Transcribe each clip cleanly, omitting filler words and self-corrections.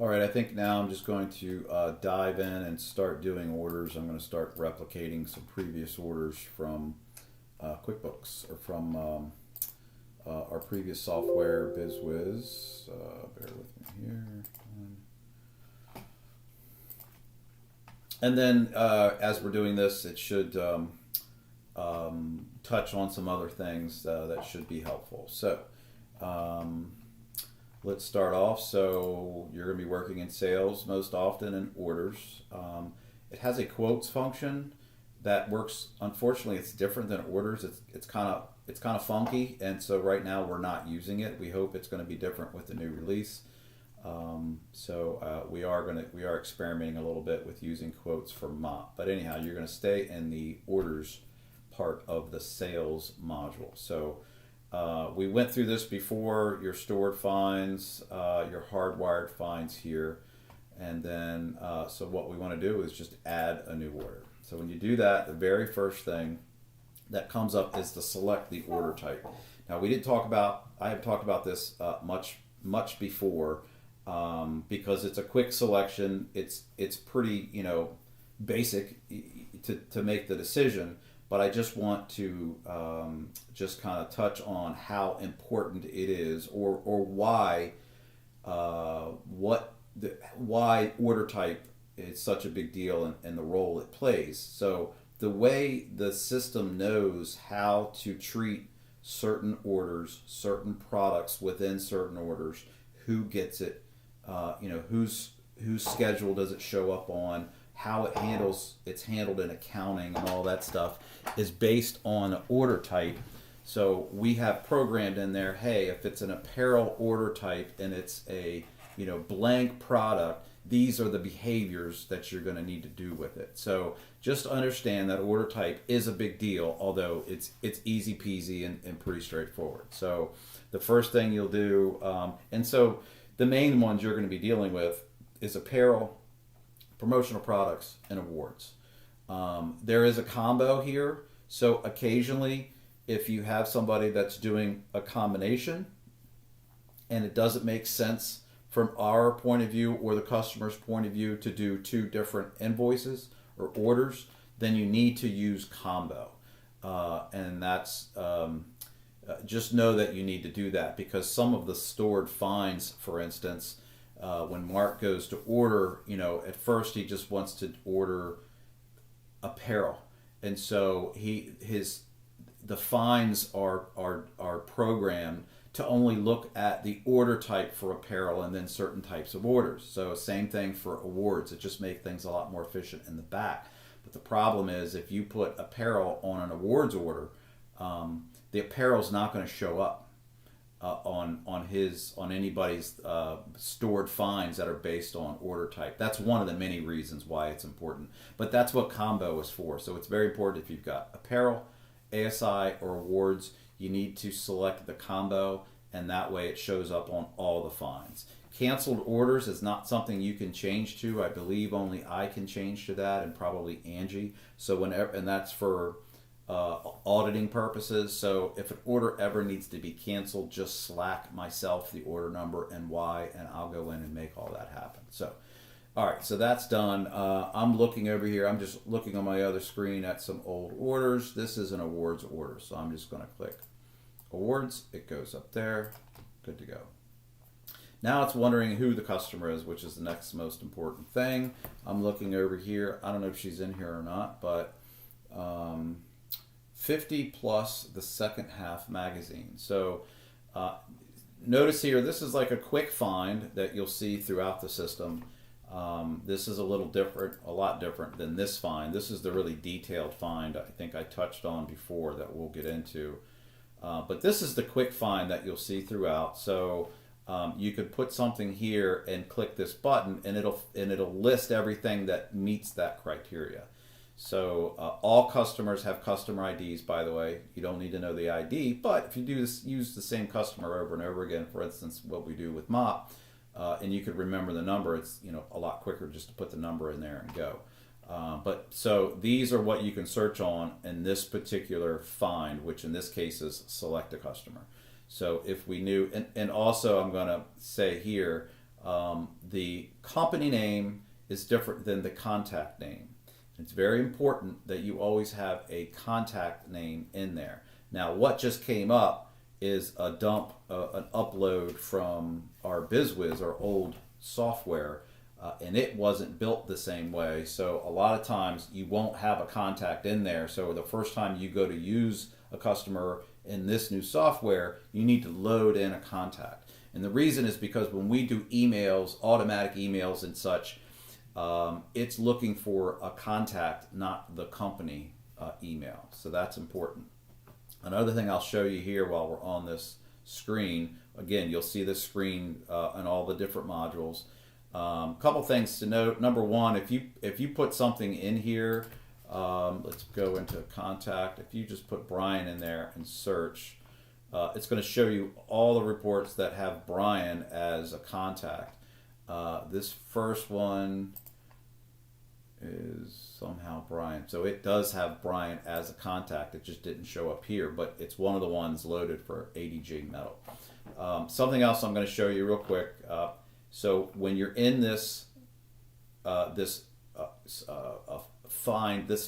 All right, I think now I'm just going to dive in and start doing orders. I'm going to start replicating some previous orders from QuickBooks or from our previous software, BizWiz. Bear with me here. And then as we're doing this, it should touch on some other things that should be helpful. So let's start off. So you're going to be working in sales most often in orders. It has a quotes function that works. Unfortunately, it's different than orders. It's kind of funky, and so right now we're not using it. We hope it's going to be different with the new release. We are experimenting a little bit with using quotes for MOP. But anyhow, you're going to stay in the orders part of the sales module. So we went through this before, your stored finds, your hardwired finds here. And then, so what we want to do is just add a new order. So when you do that, the very first thing that comes up is to select the order type. Now I have talked about this much before because it's a quick selection. It's pretty, basic to make the decision. But I just want to just kind of touch on how important it is, or why why order type is such a big deal and the role it plays. So the way the system knows how to treat certain orders, certain products within certain orders, who gets it, whose schedule does it show up on, how it's handled in accounting and all that stuff is based on order type. So we have programmed in there, hey, if it's an apparel order type and it's a blank product, these are the behaviors that you're going to need to do with it. So just understand that order type is a big deal, although it's easy peasy and pretty straightforward. So the first thing you'll do, and so the main ones you're going to be dealing with is apparel, promotional products, and awards. There is a combo here, so occasionally if you have somebody that's doing a combination and it doesn't make sense from our point of view or the customer's point of view to do two different invoices or orders, then you need to use combo. And that's just know that you need to do that, because some of the stored finds, for instance, when Mark goes to order, at first he just wants to order apparel, and so the finds are programmed to only look at the order type for apparel and then certain types of orders. So same thing for awards. It just makes things a lot more efficient in the back. But the problem is if you put apparel on an awards order, the apparel's not going to show up on anybody's stored finds that are based on order type. That's one of the many reasons why it's important. But that's what combo is for. So it's very important if you've got apparel, ASI, or awards, you need to select the combo, and that way it shows up on all the finds. Canceled orders is not something you can change to. I believe only I can change to that, and probably Angie. So and that's for auditing purposes. So if an order ever needs to be canceled, just Slack myself the order number and why, and I'll go in and make all that happen. So, all right, so that's done. I'm looking over here. I'm just looking on my other screen at some old orders. This is an awards order, so I'm just going to click awards. It goes up there. Good to go. Now it's wondering who the customer is, which is the next most important thing. I'm looking over here. I don't know if she's in here or not, but 50 plus the second half magazine. So notice here, this is like a quick find that you'll see throughout the system. This is a lot different than this find. This is the really detailed find I think I touched on before that we'll get into. But this is the quick find that you'll see throughout. So you could put something here and click this button, and it'll list everything that meets that criteria. So all customers have customer IDs, by the way. You don't need to know the ID, but if you use the same customer over and over again, for instance, what we do with MOP, and you could remember the number, it's a lot quicker just to put the number in there and go. But so these are what you can search on in this particular find, which in this case is select a customer. So if we knew, and also I'm going to say here, The company name is different than the contact name. It's very important that you always have a contact name in there. Now, what just came up is a dump, an upload from our BizWiz, our old software, and it wasn't built the same way. So a lot of times you won't have a contact in there. So the first time you go to use a customer in this new software, you need to load in a contact. And the reason is because when we do emails, automatic emails and such, it's looking for a contact, not the company email. So that's important. Another thing I'll show you here while we're on this screen, again, you'll see this screen and all the different modules. Couple things to note. Number one, if you put something in here, let's go into contact. If you just put Brian in there and search, it's going to show you all the reports that have Brian as a contact. This first one is somehow Brian. So it does have Brian as a contact. It just didn't show up here, but it's one of the ones loaded for ADG Metal. Something else I'm going to show you real quick. So when you're in this this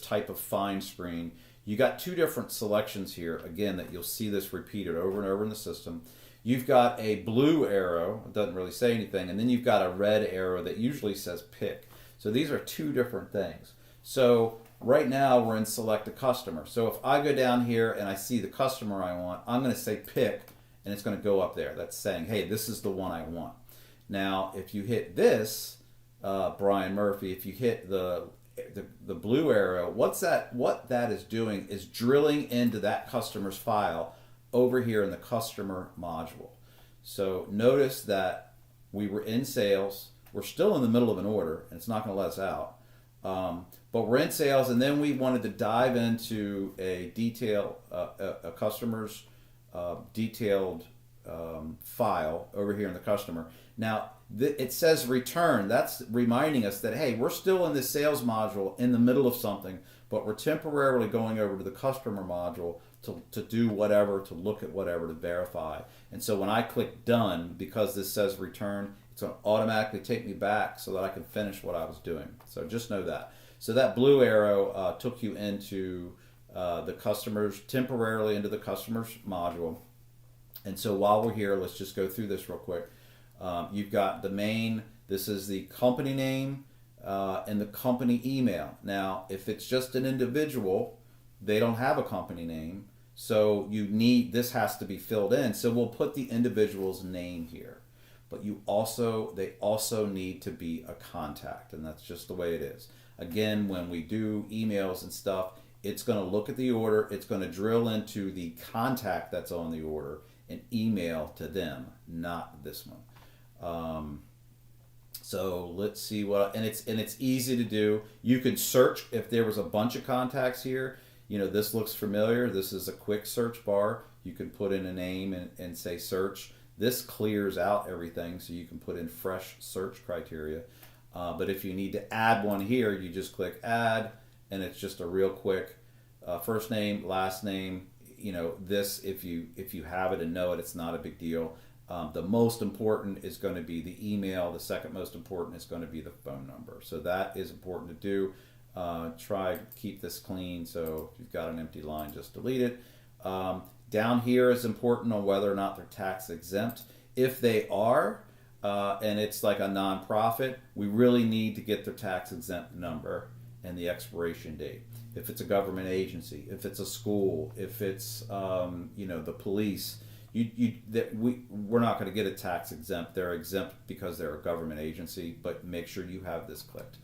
type of find screen, you got two different selections here. Again, that you'll see this repeated over and over in the system. You've got a blue arrow, it doesn't really say anything, and then you've got a red arrow that usually says pick. So these are two different things. So right now we're in select a customer. So if I go down here and I see the customer I want, I'm going to say pick, and it's going to go up there. That's saying, hey, this is the one I want. Now, if you hit this, Brian Murphy, if you hit the blue arrow, what that is doing is drilling into that customer's file over here in the customer module. So notice that we were in sales. We're still in the middle of an order, and it's not going to let us out. But we're in sales, and then we wanted to dive into a customer's detailed file over here in the customer. Now, it says return. That's reminding us that, hey, we're still in the sales module in the middle of something, but we're temporarily going over to the customer module to do whatever, to look at whatever, to verify. And so when I click done, because this says return, it's going to automatically take me back so that I can finish what I was doing. So just know that. So that blue arrow took you into the customers, temporarily into the customer's module. And so while we're here, let's just go through this real quick. You've got the main, this is the company name and the company email. Now, if it's just an individual, they don't have a company name. So this has to be filled in. So we'll put the individual's name here. But they also need to be a contact, and that's just the way it is. Again, when we do emails and stuff, it's going to look at the order, it's going to drill into the contact that's on the order and email to them, not this one. So let's see and it's easy to do. You could search if there was a bunch of contacts here. This looks familiar. This is a quick search bar. You can put in a name and say search. This clears out everything, so you can put in fresh search criteria. But if you need to add one here, you just click add, and it's just a real quick first name, last name. This, if you have it and know it, it's not a big deal. The most important is going to be the email. The second most important is going to be the phone number. So that is important to do. Try to keep this clean. So if you've got an empty line, just delete it. Down here is important on whether or not they're tax exempt. If they are, and it's like a nonprofit, we really need to get their tax exempt number and the expiration date. If it's a government agency, if it's a school, if it's the police, we're not going to get a tax exempt. They're exempt because they're a government agency, but make sure you have this clicked.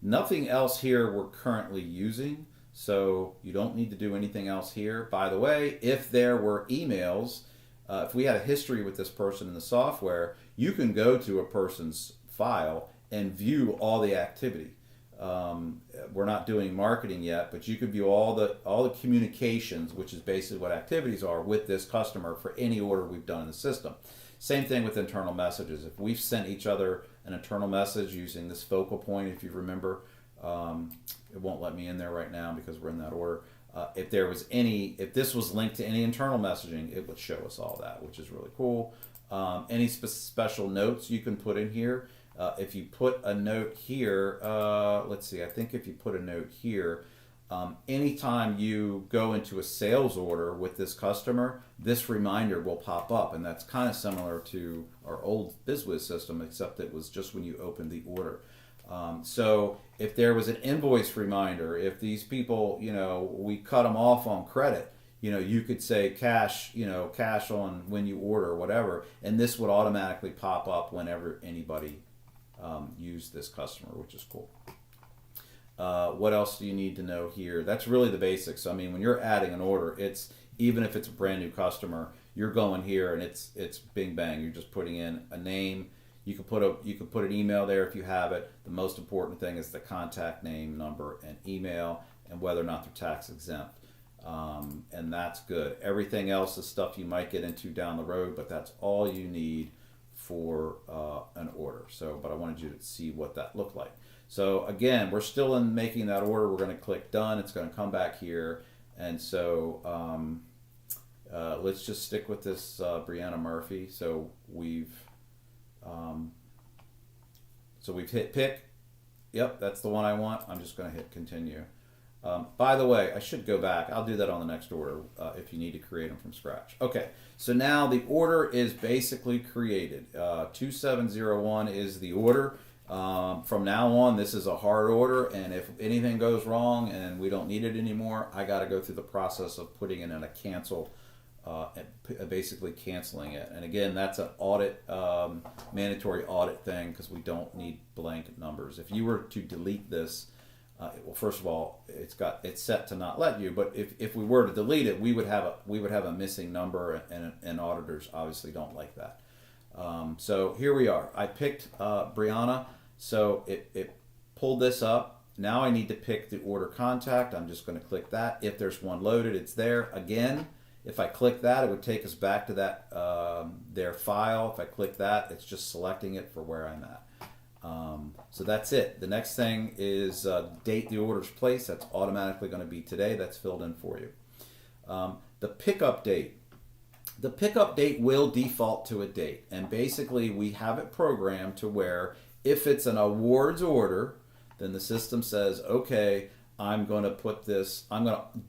Nothing else here we're currently using, so you don't need to do anything else here. By the way, if there were emails, if we had a history with this person in the software, you can go to a person's file and view all the activity. We're not doing marketing yet, but you can view all the communications, which is basically what activities are, with this customer for any order we've done in the system. Same thing with internal messages. If we've sent each other an internal message using this focal point, if you remember, it won't let me in there right now because we're in that order. If this was linked to any internal messaging, it would show us all that, which is really cool. Any special notes you can put in here. If you put a note here, let's see, I think if you put a note here, anytime you go into a sales order with this customer, this reminder will pop up, and that's kind of similar to our old BizWiz system, except it was just when you opened the order. So if there was an invoice reminder, if these people, we cut them off on credit, you could say cash, cash on when you order or whatever, and this would automatically pop up whenever anybody used this customer, which is cool. What else do you need to know here? That's really the basics. I mean, when you're adding an order, even if it's a brand new customer, you're going here and it's bing bang. You're just putting in a name. You can put an email there if you have it. The most important thing is the contact name, number, and email, and whether or not they're tax exempt. And that's good. Everything else is stuff you might get into down the road, but that's all you need for an order. But I wanted you to see what that looked like. So again, we're still in making that order. We're going to click done. It's going to come back here. And so let's just stick with this Brianna Murphy. So we've hit pick. Yep, that's the one I want. I'm just going to hit continue. By the way, I should go back. I'll do that on the next order if you need to create them from scratch. Okay, so now the order is basically created. 2701 is the order. From now on, this is a hard order, and if anything goes wrong and we don't need it anymore, I got to go through the process of putting it in a cancel, basically canceling it. And again, that's an audit, mandatory audit thing, because we don't need blank numbers. If you were to delete this, well, first of all, it's set to not let you. But if we were to delete it, we would have a missing number, and auditors obviously don't like that. So here we are. I picked Brianna, so it pulled this up. Now I need to pick the order contact. I'm just going to click that. If there's one loaded, it's there. Again, if I click that, it would take us back to that their file. If I click that, it's just selecting it for where I'm at. So that's it. The next thing is date the order's placed. That's automatically going to be today. That's filled in for you. The pickup date. The pickup date will default to a date. And basically we have it programmed to where if it's an awards order, then the system says, okay, I'm going to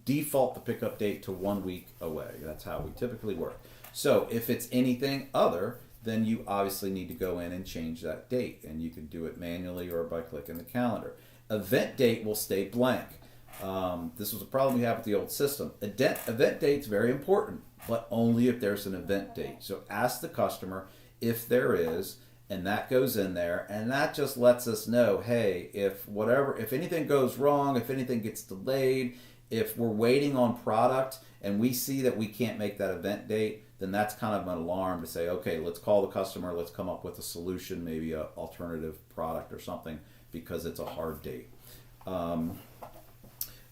default the pickup date to 1 week away. That's how we typically work. So if it's anything other, then you obviously need to go in and change that date. And you can do it manually or by clicking the calendar. Event date will stay blank. This was a problem we had with the old system. Event date's very important, but only if there's an event date. So ask the customer if there is, and that goes in there, and that just lets us know, hey, if anything goes wrong, if anything gets delayed, if we're waiting on product and we see that we can't make that event date, then that's kind of an alarm to say, okay, let's call the customer, let's come up with a solution, maybe an alternative product or something, because it's a hard date.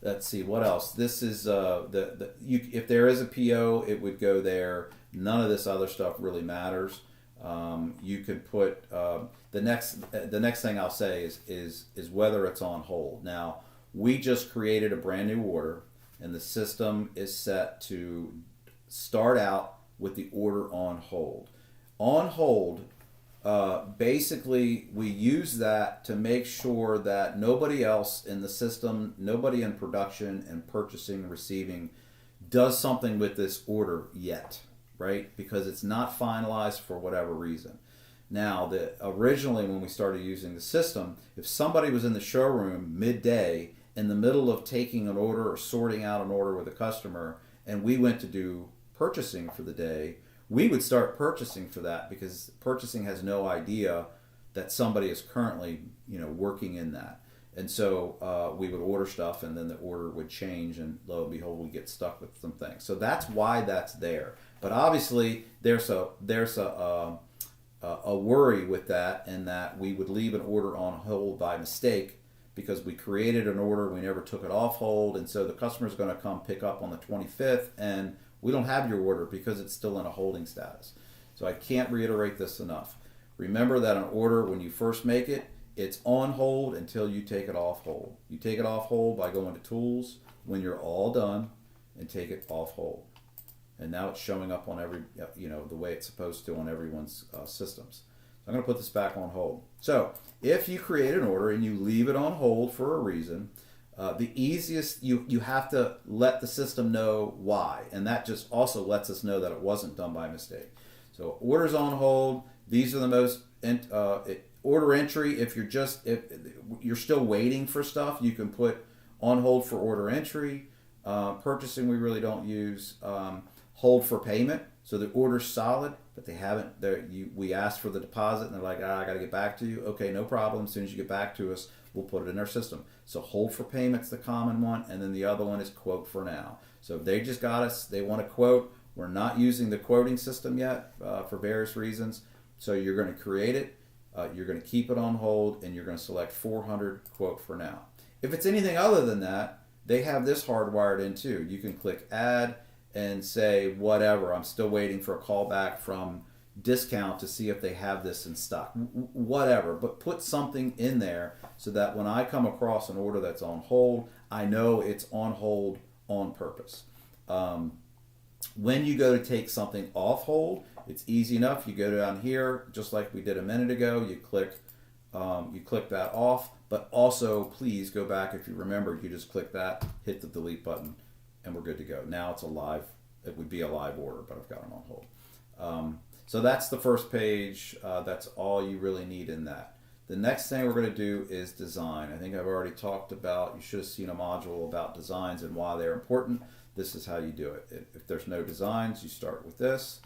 Let's see, what else? This is, if there is a PO, it would go there. None of this other stuff really matters. You could put, the next thing I'll say is whether it's on hold. Now, we just created a brand new order, and the system is set to start out with the order on hold. On hold, basically we use that to make sure that nobody else in the system, nobody in production and purchasing, receiving, does something with this order yet, right? Because it's not finalized for whatever reason. Now, originally when we started using the system, if somebody was in the showroom midday in the middle of taking an order or sorting out an order with a customer, and we went to do purchasing for the day, we would start purchasing for that, because purchasing has no idea that somebody is currently, working in that. And so we would order stuff, and then the order would change, and lo and behold, we get stuck with some things. So that's why that's there. But obviously, there's a worry with that, in that we would leave an order on hold by mistake because we created an order, we never took it off hold, and so the customer's going to come pick up on the 25th, and we don't have your order because it's still in a holding status. So I can't reiterate this enough. Remember that an order, when you first make it, it's on hold until you take it off hold. You take it off hold by going to Tools when you're all done, and take it off hold. and now it's showing up on every, the way it's supposed to on everyone's systems. So I'm going to put this back on hold. So if you create an order and you leave it on hold for a reason, the easiest, you have to let the system know why, and that just also lets us know that it wasn't done by mistake. So orders on hold, these are the most order entry. If you're still waiting for stuff, you can put on hold for order entry. Purchasing we really don't use. Hold for payment, so the order's solid, but they haven't. We asked for the deposit, and they're like, I got to get back to you. Okay, no problem. As soon as you get back to us, we'll put it in our system. So hold for payment's the common one, and then the other one is quote for now. So if they just got us, they want to quote. We're not using the quoting system yet for various reasons. So you're going to create it, you're going to keep it on hold, and you're going to select 400 quote for now. If it's anything other than that, they have this hardwired in too. You can click add and say whatever. I'm still waiting for a call back from discount to see if they have this in stock. Whatever, but put something in there so that when I come across an order that's on hold, I know it's on hold on purpose. When you go to take something off hold, it's easy enough. You go down here, just like we did a minute ago. You click that off. But also, please go back. If you remember, you just click that, hit the delete button, and we're good to go. Now it's a live. It would be a live order, but I've got it on hold. So that's the first page. That's all you really need in that. The next thing we're going to do is design. I think I've already talked about. You should have seen a module about designs and why they're important. This is how you do it. If there's no designs, you start with this.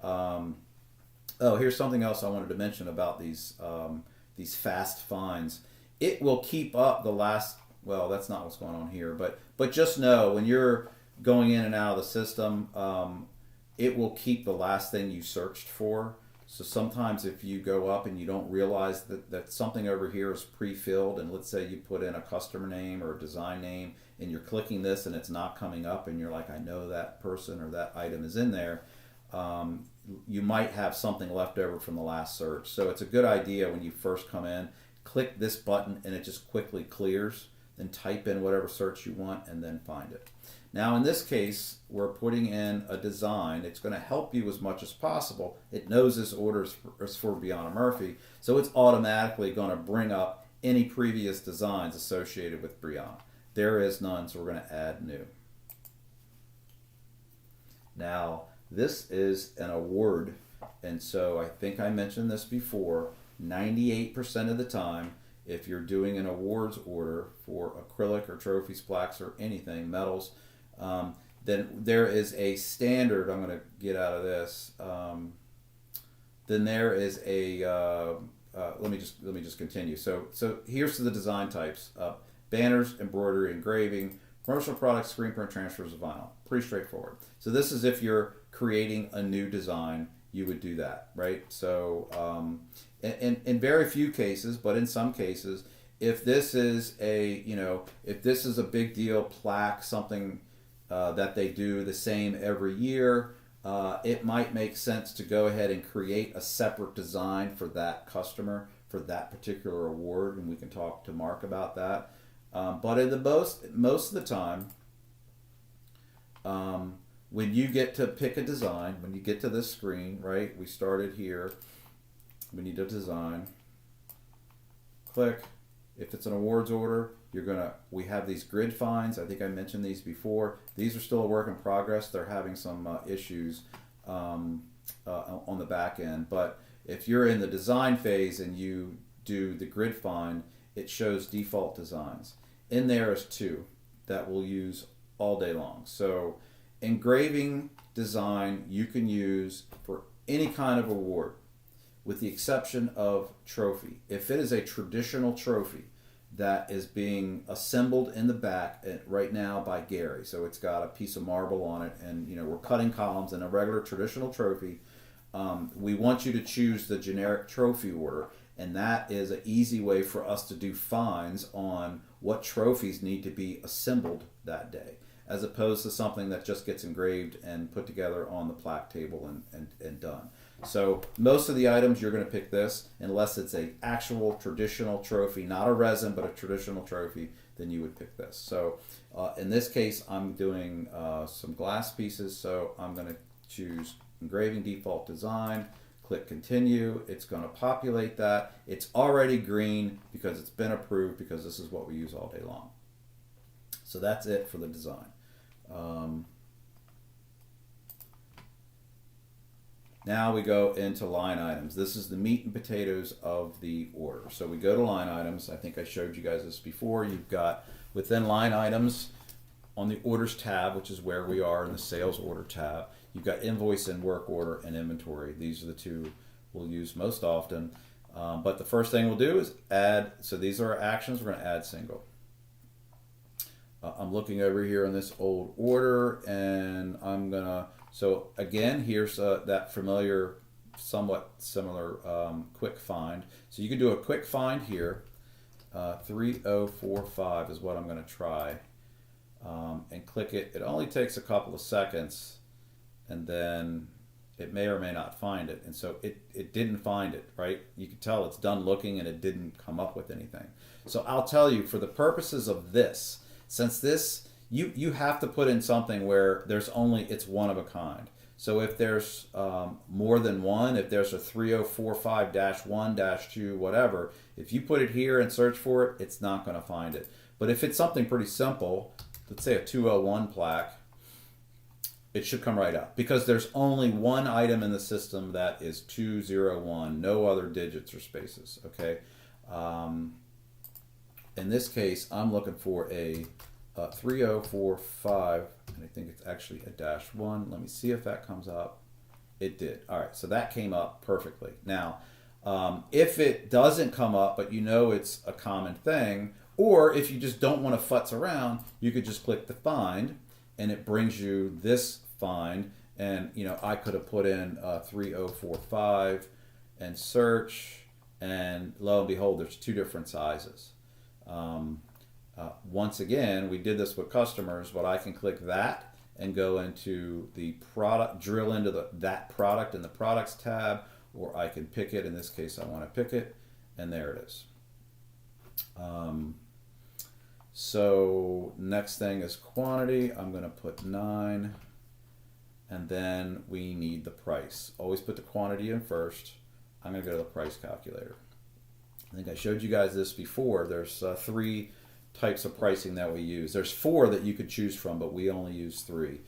Here's something else I wanted to mention about these fast finds. It will keep up the last. Well, that's not what's going on here, but just know when you're going in and out of the system, it will keep the last thing you searched for. So sometimes if you go up and you don't realize that something over here is pre-filled, and let's say you put in a customer name or a design name, and you're clicking this and it's not coming up, and you're like, I know that person or that item is in there, you might have something left over from the last search. So it's a good idea when you first come in, click this button and it just quickly clears, then type in whatever search you want and then find it. Now in this case, we're putting in a design. It's going to help you as much as possible. It knows this order is for Brianna Murphy, so it's automatically going to bring up any previous designs associated with Brianna. There is none, so we're going to add new. Now, this is an award, and so I think I mentioned this before, 98% of the time, if you're doing an awards order for acrylic or trophies, plaques, or anything, medals, then there is a standard. I'm going to get out of this. Then there is a. Let me just continue. So here's the design types: banners, embroidery, engraving, promotional products, screen print, transfers of vinyl. Pretty straightforward. So this is if you're creating a new design, you would do that, right? So in very few cases, but in some cases, if this is if this is a big deal plaque, something that they do the same every year, it might make sense to go ahead and create a separate design for that customer for that particular award, and we can talk to Mark about that. But in the most of the time, when you get to pick a design, when you get to this screen, right? We started here. We need a design. Click. If it's an awards order, we have these grid finds. I think I mentioned these before. These are still a work in progress. They're having some issues on the back end. But if you're in the design phase and you do the grid find, it shows default designs. In there is two that we'll use all day long. So engraving design you can use for any kind of award, with the exception of trophy. If it is a traditional trophy that is being assembled in the back right now by Gary, so it's got a piece of marble on it, and we're cutting columns in a regular traditional trophy, we want you to choose the generic trophy order, and that is an easy way for us to do finds on what trophies need to be assembled that day, as opposed to something that just gets engraved and put together on the plaque table and done. So most of the items you're going to pick this, unless it's a actual traditional trophy, not a resin, but a traditional trophy, then you would pick this. So in this case, I'm doing some glass pieces, so I'm going to choose engraving default design, click continue. It's going to populate that. It's already green because it's been approved, because this is what we use all day long. So that's it for the design. Now we go into line items. This is the meat and potatoes of the order. So we go to line items. I think I showed you guys this before. You've got within line items on the orders tab, which is where we are in the sales order tab, you've got invoice and work order and inventory. These are the two we'll use most often. But the first thing we'll do is add, so these are our actions. We're going to add single. I'm looking over here in this old order, and I'm going to, so again, here's that familiar, somewhat similar quick find. So you can do a quick find here. 3045 is what I'm going to try. And click it. It only takes a couple of seconds, and then it may or may not find it. And so it didn't find it, right? You can tell it's done looking and it didn't come up with anything. So I'll tell you, for the purposes of this, since this, you have to put in something where there's only, it's one of a kind. So if there's more than one, if there's a 3045-1-2, whatever, if you put it here and search for it, it's not going to find it. But if it's something pretty simple, let's say a 201 plaque, it should come right up, because there's only one item in the system that is 201, no other digits or spaces, okay? In this case, I'm looking for a 3045, and I think it's actually a -1. Let me see if that comes up. It did. All right, so that came up perfectly. Now, if it doesn't come up, but you know it's a common thing, or if you just don't want to futz around, you could just click the find, and it brings you this find. And you know, I could have put in 3045 and search, and lo and behold, there's two different sizes. Once again, we did this with customers, but I can click that and go into the product, drill into that product in the products tab, or I can pick it. In this case, I want to pick it, and there it is. So next thing is quantity. I'm going to put 9, and then we need the price. Always put the quantity in first. I'm going to go to the price calculator. I think I showed you guys this before. There's 3 types of pricing that we use. There's 4 that you could choose from, but we only use 3.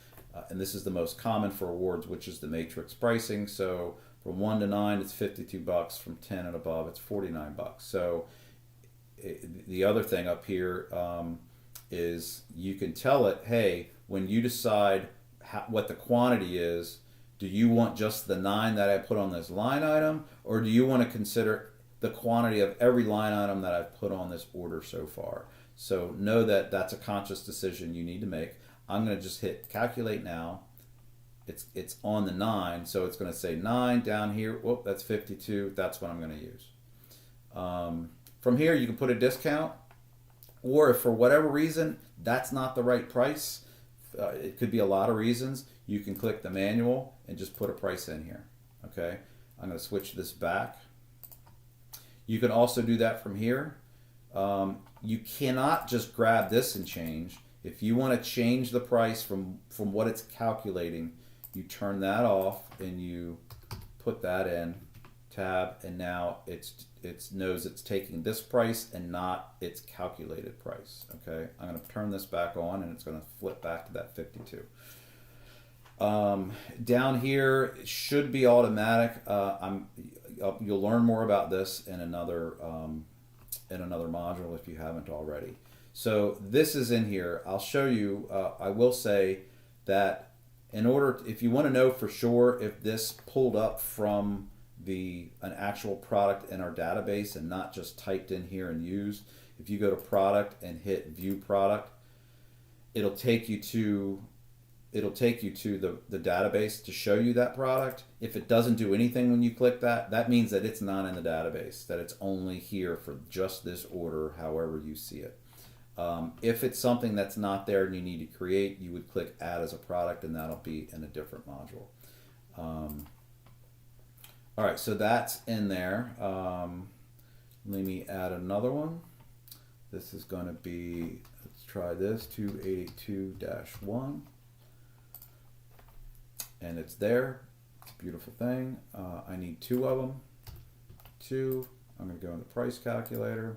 And this is the most common for awards, which is the matrix pricing. So from 1 to 9, it's $52. From 10 and above, it's $49. So the other thing up here is you can tell it, hey, when you decide what the quantity is, do you want just the 9 that I put on this line item, or do you want to consider the quantity of every line item that I've put on this order so far? So know that that's a conscious decision you need to make. I'm going to just hit calculate now. It's on the 9, so it's going to say 9 down here. Whoop, that's 52. That's what I'm going to use. From here, you can put a discount, or if for whatever reason that's not the right price, it could be a lot of reasons, you can click the manual and just put a price in here. Okay, I'm going to switch this back. You can also do that from here. You cannot just grab this and change. If you want to change the price from what it's calculating, you turn that off and you put that in tab, and now it knows it's taking this price and not its calculated price. Okay, I'm going to turn this back on, and it's going to flip back to that 52. Down here, it should be automatic. You'll learn more about this in another module if you haven't already. So this is in here. I'll show you. I will say that if you want to know for sure if this pulled up from an actual product in our database and not just typed in here and used, if you go to product and hit view product, it'll take you to the database to show you that product. If it doesn't do anything when you click that, that means that it's not in the database, that it's only here for just this order, however you see it. If it's something that's not there and you need to create, you would click add as a product, and that'll be in a different module. All right, so that's in there. Let me add another one. This is going to be, let's try this, 2882-1. And it's there. It's a beautiful thing. I need two of them. Two. I'm going to go in the price calculator.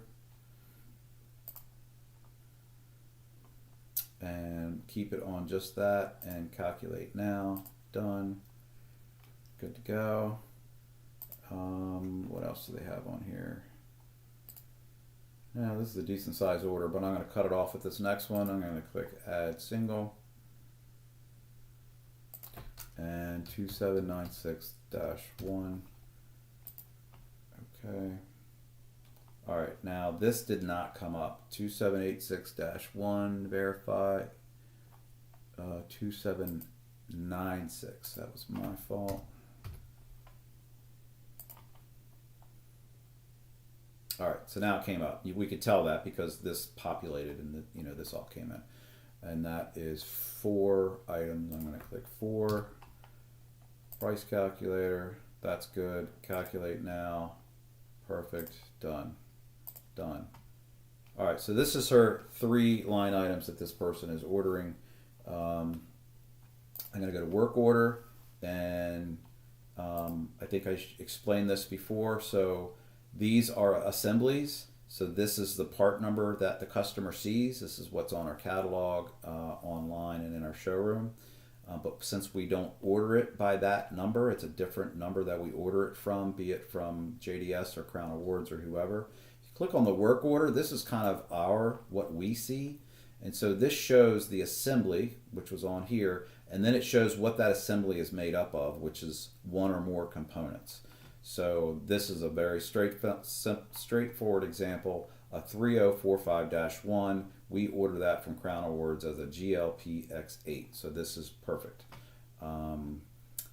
And keep it on just that and calculate now. Done. Good to go. What else do they have on here? Now this is a decent size order, but I'm going to cut it off with this next one. I'm going to click add single. And 2796-1. Okay. All right, now this did not come up. 2786-1, verify. 2796, that was my fault. All right, so now it came up. We could tell that because this populated and this all came in. And that is 4 items. I'm going to click 4. Price calculator. That's good. Calculate now. Perfect. Done. Done. All right, so this is her 3 line items that this person is ordering. I'm going to go to work order, and I think I explained this before. So these are assemblies. So this is the part number that the customer sees. This is what's on our catalog online and in our showroom. But since we don't order it by that number, it's a different number that we order it from, be it from JDS or Crown Awards or whoever. If you click on the work order, this is kind of what we see. And so this shows the assembly, which was on here, and then it shows what that assembly is made up of, which is 1 or more components. So this is a very straightforward example, a 3045-1. We order that from Crown Awards as a GLPX8. So this is perfect.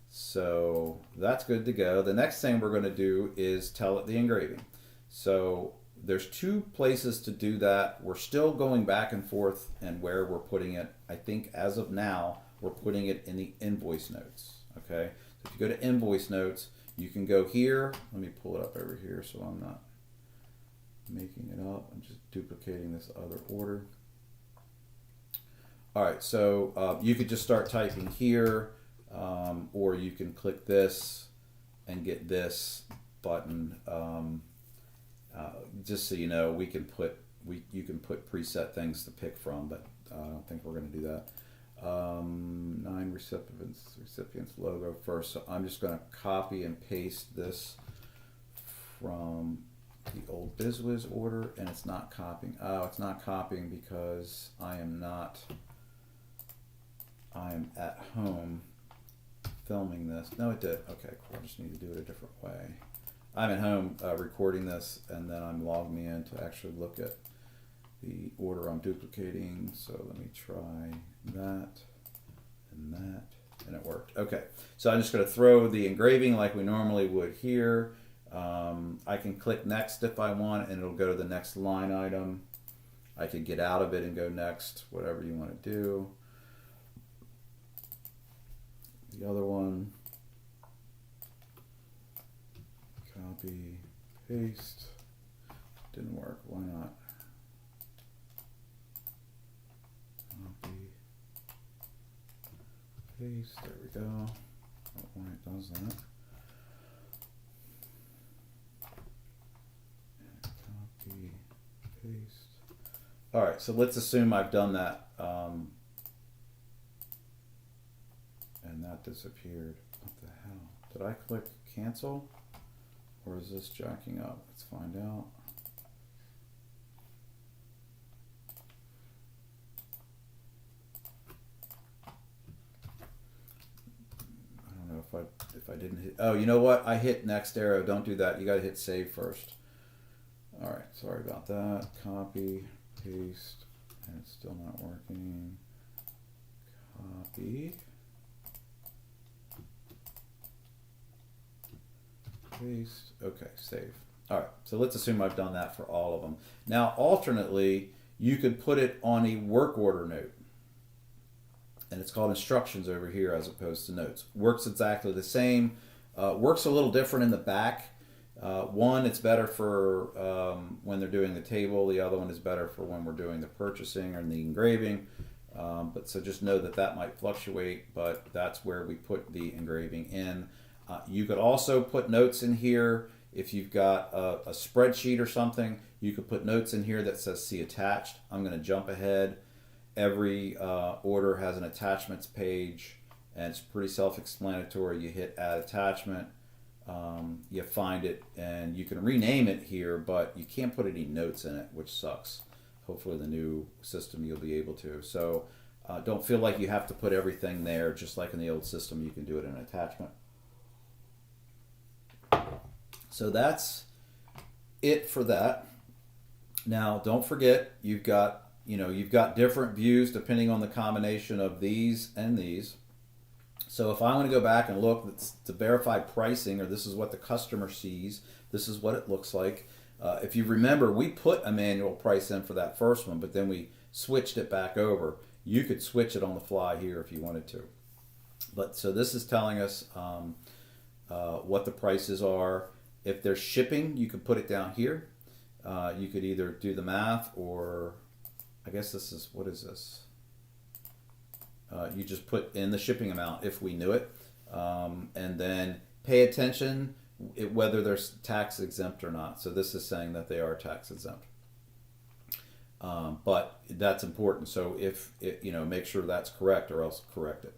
So that's good to go. The next thing we're going to do is tell it the engraving. So there's 2 places to do that. We're still going back and forth and where we're putting it. I think as of now, we're putting it in the invoice notes. Okay. So if you go to invoice notes, you can go here. Let me pull it up over here so I'm not making it up. I'm just duplicating this other order. All right, so you could just start typing here, or you can click this and get this button. Just so you know, you can put preset things to pick from, but I don't think we're going to do that. 9 recipients logo first. So I'm just going to copy and paste this from the old BizWiz order, and it's not copying. Oh, it's not copying because I am at home filming this. No, it did. Okay, cool. I just need to do it a different way. I'm at home recording this, and then I'm logging me in to actually look at the order I'm duplicating. So let me try that, and it worked. Okay, so I'm just going to throw the engraving like we normally would here. I can click next if I want, and it'll go to the next line item. I could get out of it and go next, whatever you want to do. The other one, copy, paste, didn't work, why not? Copy, paste, there we go. Oh, why it does that. Copy, paste. All right, so let's assume I've done that. And that disappeared. What the hell? Did I click cancel? Or is this jacking up? Let's find out. I don't know if I didn't hit. Oh, you know what? I hit next arrow. Don't do that. You got to hit save first. All right. Sorry about that. Copy, paste, and it's still not working. Copy. Paste. Okay, save. All right, so let's assume I've done that for all of them. Now, alternately, you could put it on a work order note. And it's called instructions over here as opposed to notes. Works exactly the same. Works a little different in the back. One, it's better for when they're doing the table. The other one is better for when we're doing the purchasing or the engraving. But so just know that that might fluctuate, but that's where we put the engraving in. You could also put notes in here. If you've got a spreadsheet or something, you could put notes in here that says see attached. I'm going to jump ahead. Every order has an attachments page, and it's pretty self-explanatory. You hit add attachment, you find it, and you can rename it here, but you can't put any notes in it, which sucks. Hopefully the new system you'll be able to. So don't feel like you have to put everything there. Just like in the old system, you can do it in attachment. So that's it for that. Now don't forget you've got different views depending on the combination of these and these. So if I want to go back and look to verify pricing, or this is what the customer sees, this is what it looks like. If you remember, we put a manual price in for that first one, but then we switched it back over. You could switch it on the fly here if you wanted to. But so this is telling us what the prices are. If there's shipping, you could put it down here. You could either do the math, or I guess this is, what is this? You just put in the shipping amount if we knew it, and then pay attention whether they're tax exempt or not. So this is saying that they are tax exempt, but that's important. So if make sure that's correct, or else correct it.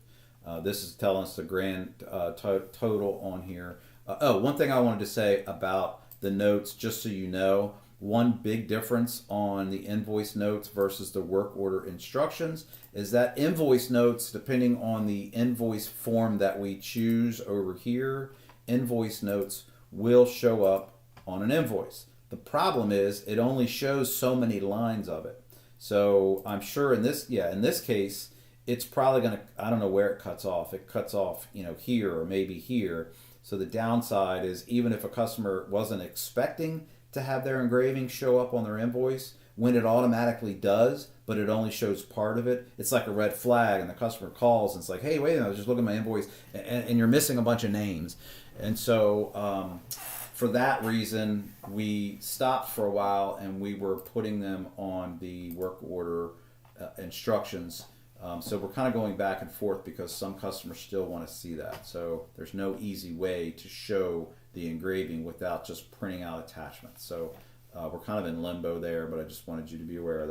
This is telling us the grand total on here. One thing I wanted to say about the notes, just so you know, one big difference on the invoice notes versus the work order instructions is that invoice notes, depending on the invoice form that we choose over here, invoice notes will show up on an invoice. The problem is it only shows so many lines of it. So I'm sure in this case, it's probably going to, I don't know where it cuts off. It cuts off, here or maybe here. So the downside is, even if a customer wasn't expecting to have their engraving show up on their invoice, when it automatically does, but it only shows part of it, it's like a red flag, and the customer calls and it's like, hey, wait a minute, I was just looking at my invoice, and you're missing a bunch of names. And so for that reason, we stopped for a while, and we were putting them on the work order instructions. So we're kind of going back and forth because some customers still want to see that. So there's no easy way to show the engraving without just printing out attachments. So we're kind of in limbo there, but I just wanted you to be aware of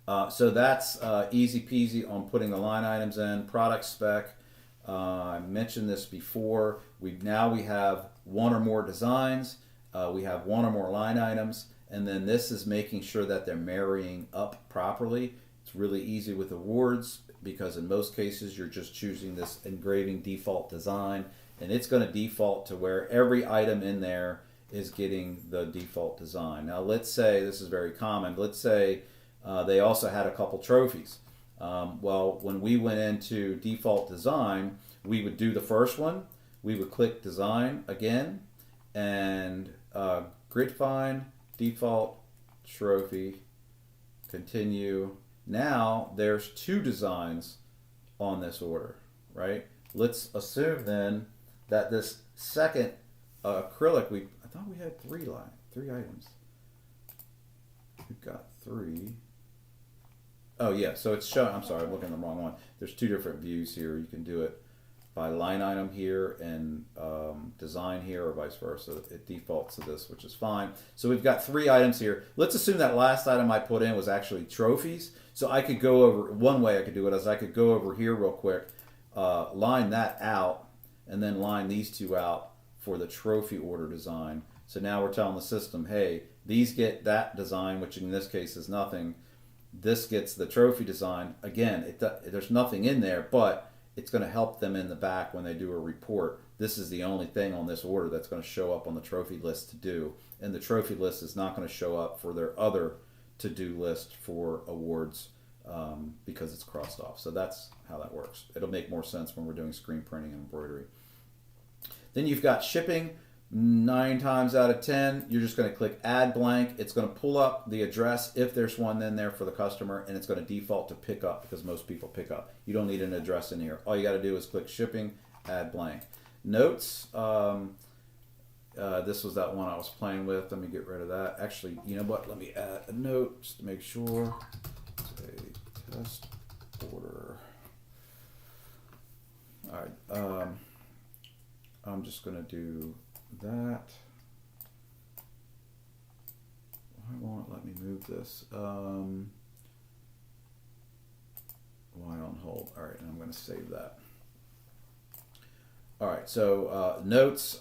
that. So that's easy peasy on putting the line items in. Product spec, I mentioned this before. We have one or more designs. We have one or more line items. And then this is making sure that they're marrying up properly. It's really easy with awards because in most cases you're just choosing this engraving default design, and it's going to default to where every item in there is getting the default design. Now let's say, this is very common, let's say they also had a couple trophies. Well, when we went into default design, we would do the first one, we would click design again, and grid find, default, trophy, continue. Now there's two designs on this order, right? Let's assume then that this second acrylic, I thought we had three items. We've got three. Oh yeah, so it's showing, I'm sorry, I'm looking at the wrong one. There's two different views here. You can do it by line item here and design here, or vice versa. It defaults to this, which is fine. So we've got three items here. Let's assume that last item I put in was actually trophies. So I could go over, one way I could do it is I could go over here real quick, line that out, and then line these two out for the trophy order design. So now we're telling the system, hey, these get that design, which in this case is nothing. This gets the trophy design. Again, there's nothing in there, but it's going to help them in the back when they do a report. This is the only thing on this order that's going to show up on the trophy list to do. And the trophy list is not going to show up for their other to-do list for awards because it's crossed off. So that's how that works. It'll make more sense when we're doing screen printing and embroidery. Then you've got shipping. 9 times out of 10, you're just going to click add blank. It's going to pull up the address if there's one in there for the customer, and it's going to default to pick up because most people pick up. You don't need an address in here. All you got to do is click shipping, add blank. Notes. This was that one I was playing with. Let me get rid of that. Actually, you know what? Let me add a note just to make sure. Say test order. All right. I'm just going to do that. Why won't it let me move this? Why on hold? All right, and I'm going to save that. All right, so notes.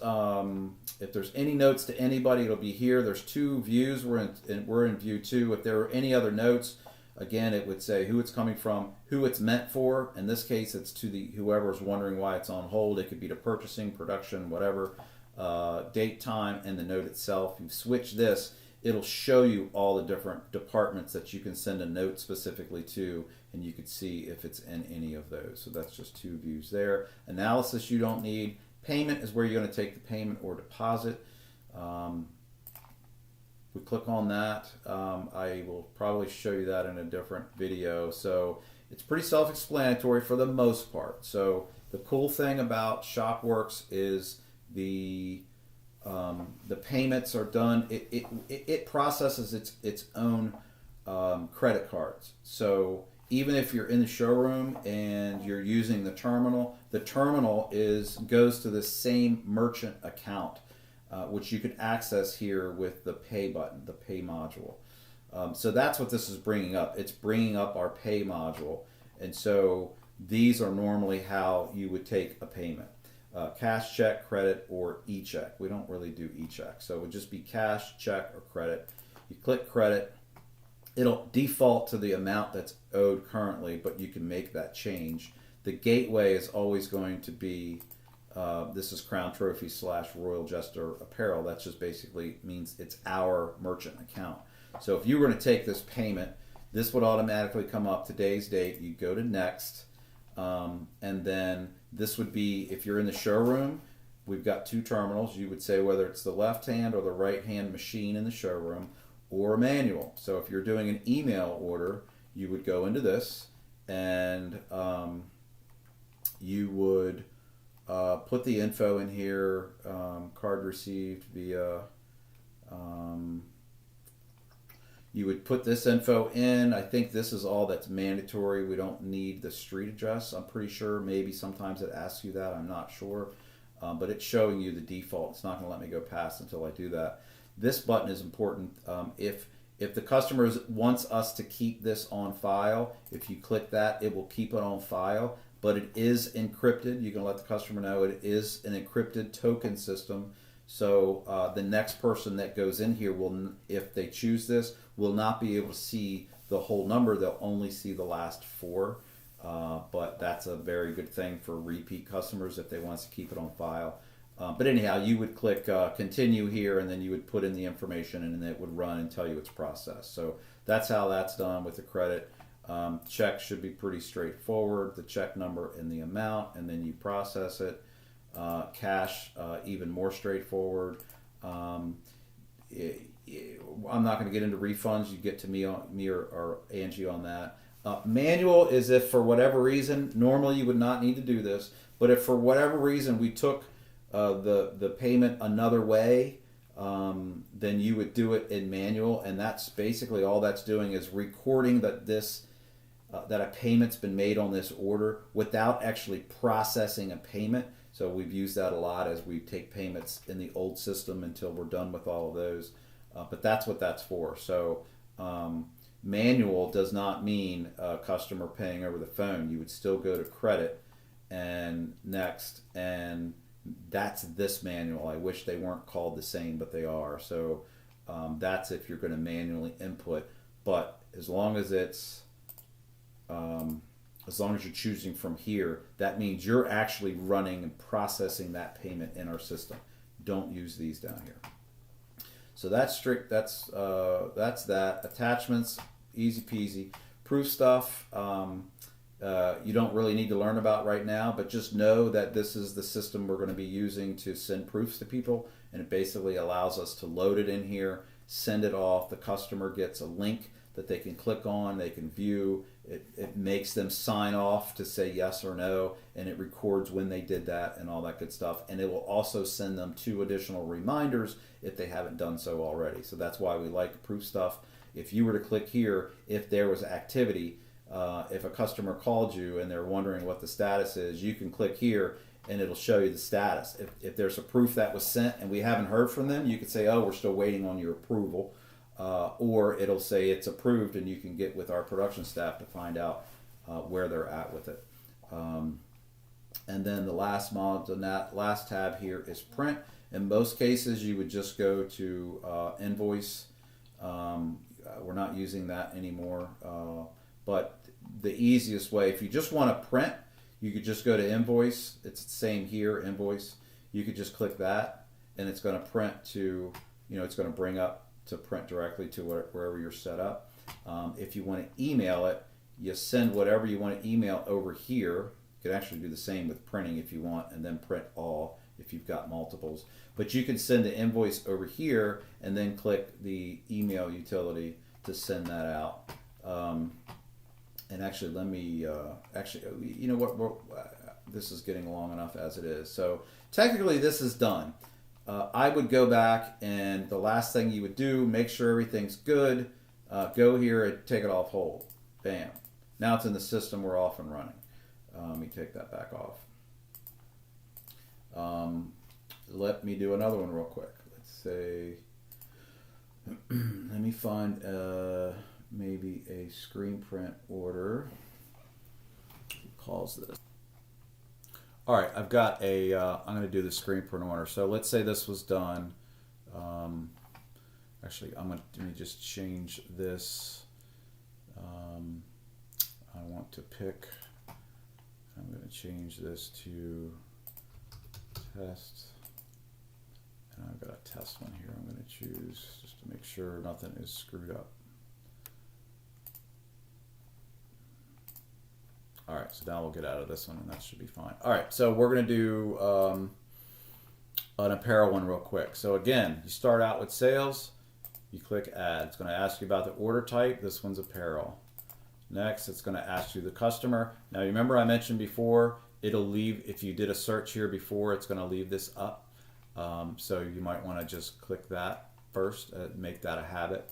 If there's any notes to anybody, it'll be here. There's two views. We're in view 2. If there are any other notes, again, it would say who it's coming from, who it's meant for. In this case, it's to the whoever's wondering why it's on hold. It could be to purchasing, production, whatever, date, time, and the note itself. You switch this, it'll show you all the different departments that you can send a note specifically to, and you could see if it's in any of those. So that's just two views there. Analysis you don't need. Payment is where you're going to take the payment or deposit. We click on that. I will probably show you that in a different video. So it's pretty self-explanatory for the most part. So the cool thing about ShopWorks is the payments are done. It processes its own credit cards. So even if you're in the showroom and you're using the terminal goes to the same merchant account, which you can access here with the Pay button, the Pay module. So that's what this is bringing up. It's bringing up our Pay module. And so these are normally how you would take a payment. Cash, check, credit, or e-check. We don't really do e-check. So it would just be cash, check, or credit. You click credit. It'll default to the amount that's owed currently, but you can make that change. The gateway is always going to be, this is Crown Trophy / Royal Jester Apparel. That just basically means it's our merchant account. So if you were going to take this payment, this would automatically come up, today's date. You go to next, and then this would be, if you're in the showroom, we've got two terminals. You would say whether it's the left hand or the right hand machine in the showroom, or a manual. So if you're doing an email order, you would go into this and you would put the info in here, card received via, you would put this info in. I think this is all that's mandatory. We don't need the street address. I'm pretty sure maybe sometimes it asks you that. I'm not sure. But it's showing you the default. It's not going to let me go past until I do that. This button is important. If the customer wants us to keep this on file, if you click that, it will keep it on file. But it is encrypted. You can let the customer know it is an encrypted token system. So the next person that goes in here will, if they choose this, will not be able to see the whole number. They'll only see the last 4. But that's a very good thing for repeat customers if they want us to keep it on file. But anyhow, you would click continue here, and then you would put in the information, and it would run and tell you it's processed. So that's how that's done with the credit. Check should be pretty straightforward. The check number and the amount, and then you process it. Cash, even more straightforward. I'm not going to get into refunds. You get to me or Angie on that. Manual is if for whatever reason, normally you would not need to do this, but if for whatever reason we took the payment another way, then you would do it in manual, and that's basically all that's doing is recording that that a payment's been made on this order without actually processing a payment. So we've used that a lot as we take payments in the old system until we're done with all of those. But that's what that's for. So manual does not mean a customer paying over the phone. You would still go to credit and next, and that's this manual. I wish they weren't called the same, but they are. So that's if you're going to manually input. But as long as it's as long as you're choosing from here, that means you're actually running and processing that payment in our system. Don't use these down here. So that's strict. That's that. Attachments, easy peasy. Proof stuff, you don't really need to learn about right now, but just know that this is the system we're going to be using to send proofs to people, and it basically allows us to load it in here, send it off. The customer gets a link that they can click on, they can view. It makes them sign off to say yes or no, and it records when they did that and all that good stuff. And it will also send them 2 additional reminders if they haven't done so already. So that's why we like Proof Stuff. If you were to click here, if there was activity, if a customer called you and they're wondering what the status is, you can click here and it'll show you the status. If there's a proof that was sent and we haven't heard from them, you could say, oh, we're still waiting on your approval. Or it'll say it's approved, and you can get with our production staff to find out where they're at with it. And then the last last tab here is print. In most cases, you would just go to invoice. We're not using that anymore. But the easiest way, if you just want to print, you could just go to invoice. It's the same here, invoice. You could just click that, and it's going to print to, it's going to bring up to print directly to wherever you're set up. If you want to email it, you send whatever you want to email over here. You can actually do the same with printing if you want, and then print all if you've got multiples. But you can send the invoice over here and then click the email utility to send that out. And actually, let me, you know what, this is getting long enough as it is. So technically this is done. I would go back, and the last thing you would do, make sure everything's good, go here and take it off hold. Bam. Now it's in the system, we're off and running. Let me take that back off. Let me do another one real quick. Let's say, let me find maybe a screen print order. Calls this. All right, I've got a, I'm going to do the screen print order. So let's say this was done. Actually, let me just change this. I want to pick, I'm going to change this to test. And I've got a test one here I'm going to choose just to make sure nothing is screwed up. All right, so now we'll get out of this one, and that should be fine. All right, so we're going to do an apparel one real quick. So again, you start out with sales, you click add. It's going to ask you about the order type. This one's apparel. Next, it's going to ask you the customer. Now, remember I mentioned before, it'll leave, if you did a search here before, it's going to leave this up. So you might want to just click that first, make that a habit.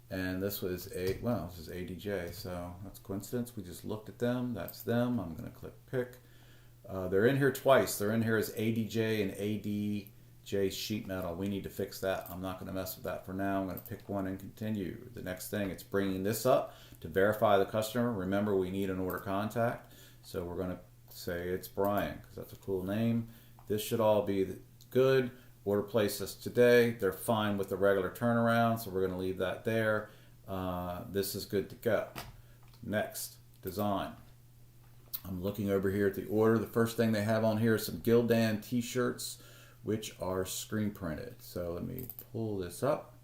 And this was this is ADJ, so that's coincidence. We just looked at them. That's them. I'm going to click pick. They're in here twice. They're in here as ADJ and ADJ sheet metal. We need to fix that. I'm not going to mess with that for now. I'm going to pick one and continue. The next thing, it's bringing this up to verify the customer. Remember, we need an order contact. So we're going to say it's Brian because that's a cool name. This should all be good. Order places today. They're fine with the regular turnaround, so we're going to leave that there. This is good to go. Next, design. I'm looking over here at the order. The first thing they have on here is some Gildan t-shirts, which are screen printed. So let me pull this up.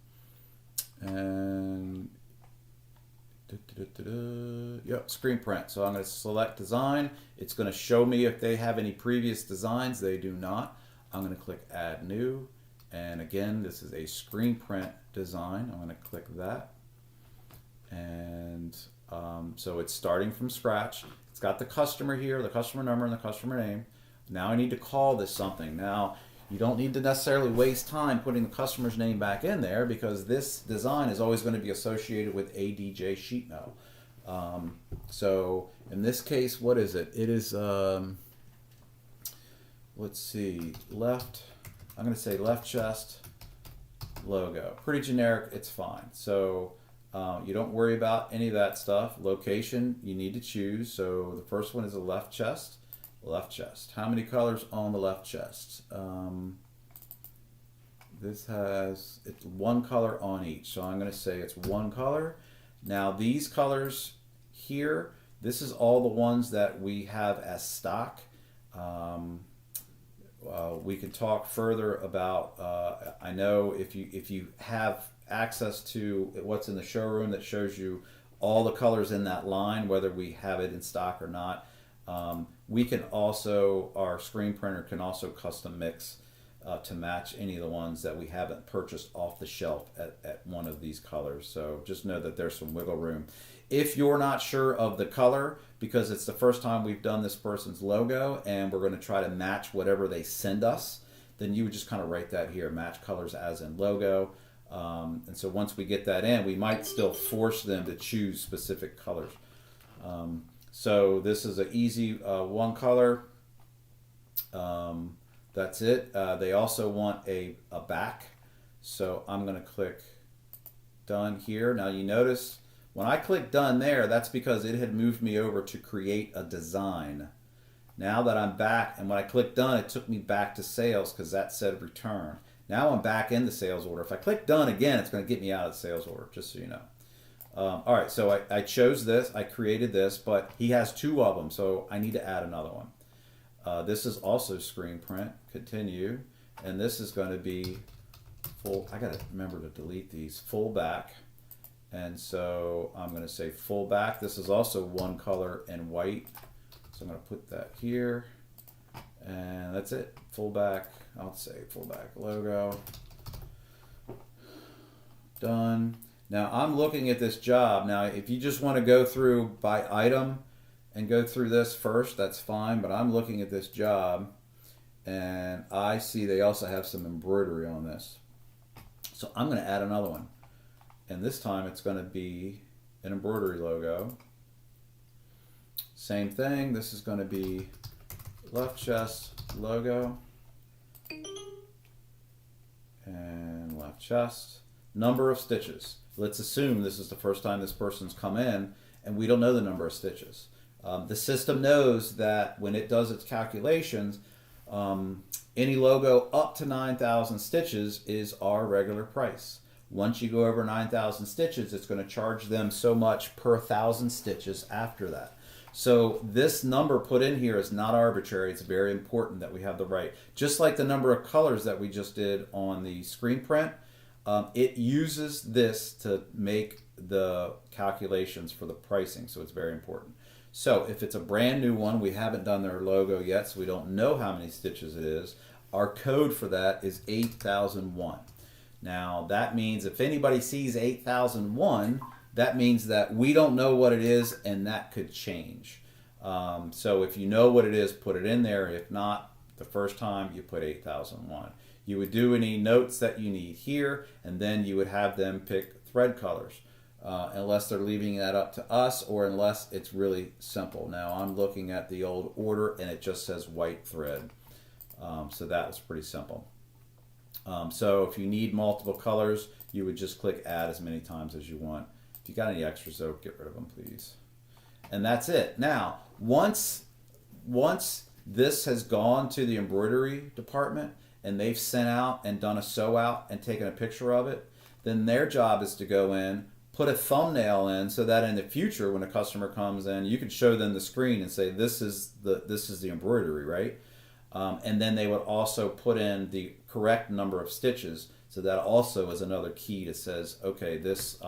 And yep, screen print. So I'm going to select design. It's going to show me if they have any previous designs. They do not. I'm going to click add new, and again this is a screen print design. I'm going to click that, and so it's starting from scratch. It's got the customer here, the customer number and the customer name. Now I need to call this something. Now you don't need to necessarily waste time putting the customer's name back in there because this design is always going to be associated with ADJ sheet metal. So in this case, what is it? It is let's see, left, I'm going to say left chest logo. Pretty generic, it's fine. So you don't worry about any of that stuff. Location, you need to choose. So the first one is a left chest. Left chest. How many colors on the left chest? This has, it's one color on each. So I'm going to say it's one color. Now these colors here, this is all the ones that we have as stock. We can talk further about, I know if you have access to what's in the showroom that shows you all the colors in that line, whether we have it in stock or not, we can also, our screen printer can also custom mix to match any of the ones that we haven't purchased off the shelf at one of these colors. So just know that there's some wiggle room. If you're not sure of the color, because it's the first time we've done this person's logo and we're going to try to match whatever they send us, then you would just kind of write that here, match colors as in logo. And so once we get that in, we might still force them to choose specific colors. So this is an easy one color. That's it. They also want a back. So I'm going to click done here. Now you notice when I click done there, that's because it had moved me over to create a design. Now that I'm back, and when I click done, it took me back to sales because that said return. Now I'm back in the sales order. If I click done again, it's going to get me out of the sales order, just so you know. All right, so I chose this. I created this, but he has two of them, so I need to add another one. This is also screen print. Continue. And this is going to be full. I got to remember to delete these. Full back. And so I'm going to say full back. This is also one color and white. So I'm going to put that here. And that's it. Full back. I'll say full back logo. Done. Now I'm looking at this job. Now if you just want to go through by item and go through this first, that's fine. But I'm looking at this job and I see they also have some embroidery on this. So I'm going to add another one. And this time it's going to be an embroidery logo. Same thing. This is going to be left chest logo. And left chest. Number of stitches. Let's assume this is the first time this person's come in and we don't know the number of stitches. The system knows that when it does its calculations, any logo up to 9,000 stitches is our regular price. Once you go over 9,000 stitches, it's going to charge them so much per 1,000 stitches after that. So this number put in here is not arbitrary. It's very important that we have the right. Just like the number of colors that we just did on the screen print, it uses this to make the calculations for the pricing. So it's very important. So if it's a brand new one, we haven't done their logo yet, so we don't know how many stitches it is. Our code for that is 8001. Now that means if anybody sees 8001, that means that we don't know what it is and that could change. So if you know what it is, put it in there. If not, the first time you put 8001. You would do any notes that you need here and then you would have them pick thread colors. Unless they're leaving that up to us or unless it's really simple. Now I'm looking at the old order and it just says white thread. So that was pretty simple. So if you need multiple colors, you would just click add as many times as you want. If you got any extras though, get rid of them please. And that's it. Now, once this has gone to the embroidery department and they've sent out and done a sew out and taken a picture of it, then their job is to go in, put a thumbnail in so that in the future when a customer comes in, you can show them the screen and say this is the embroidery, right? And then they would also put in the correct number of stitches. So that also is another key that says, okay, this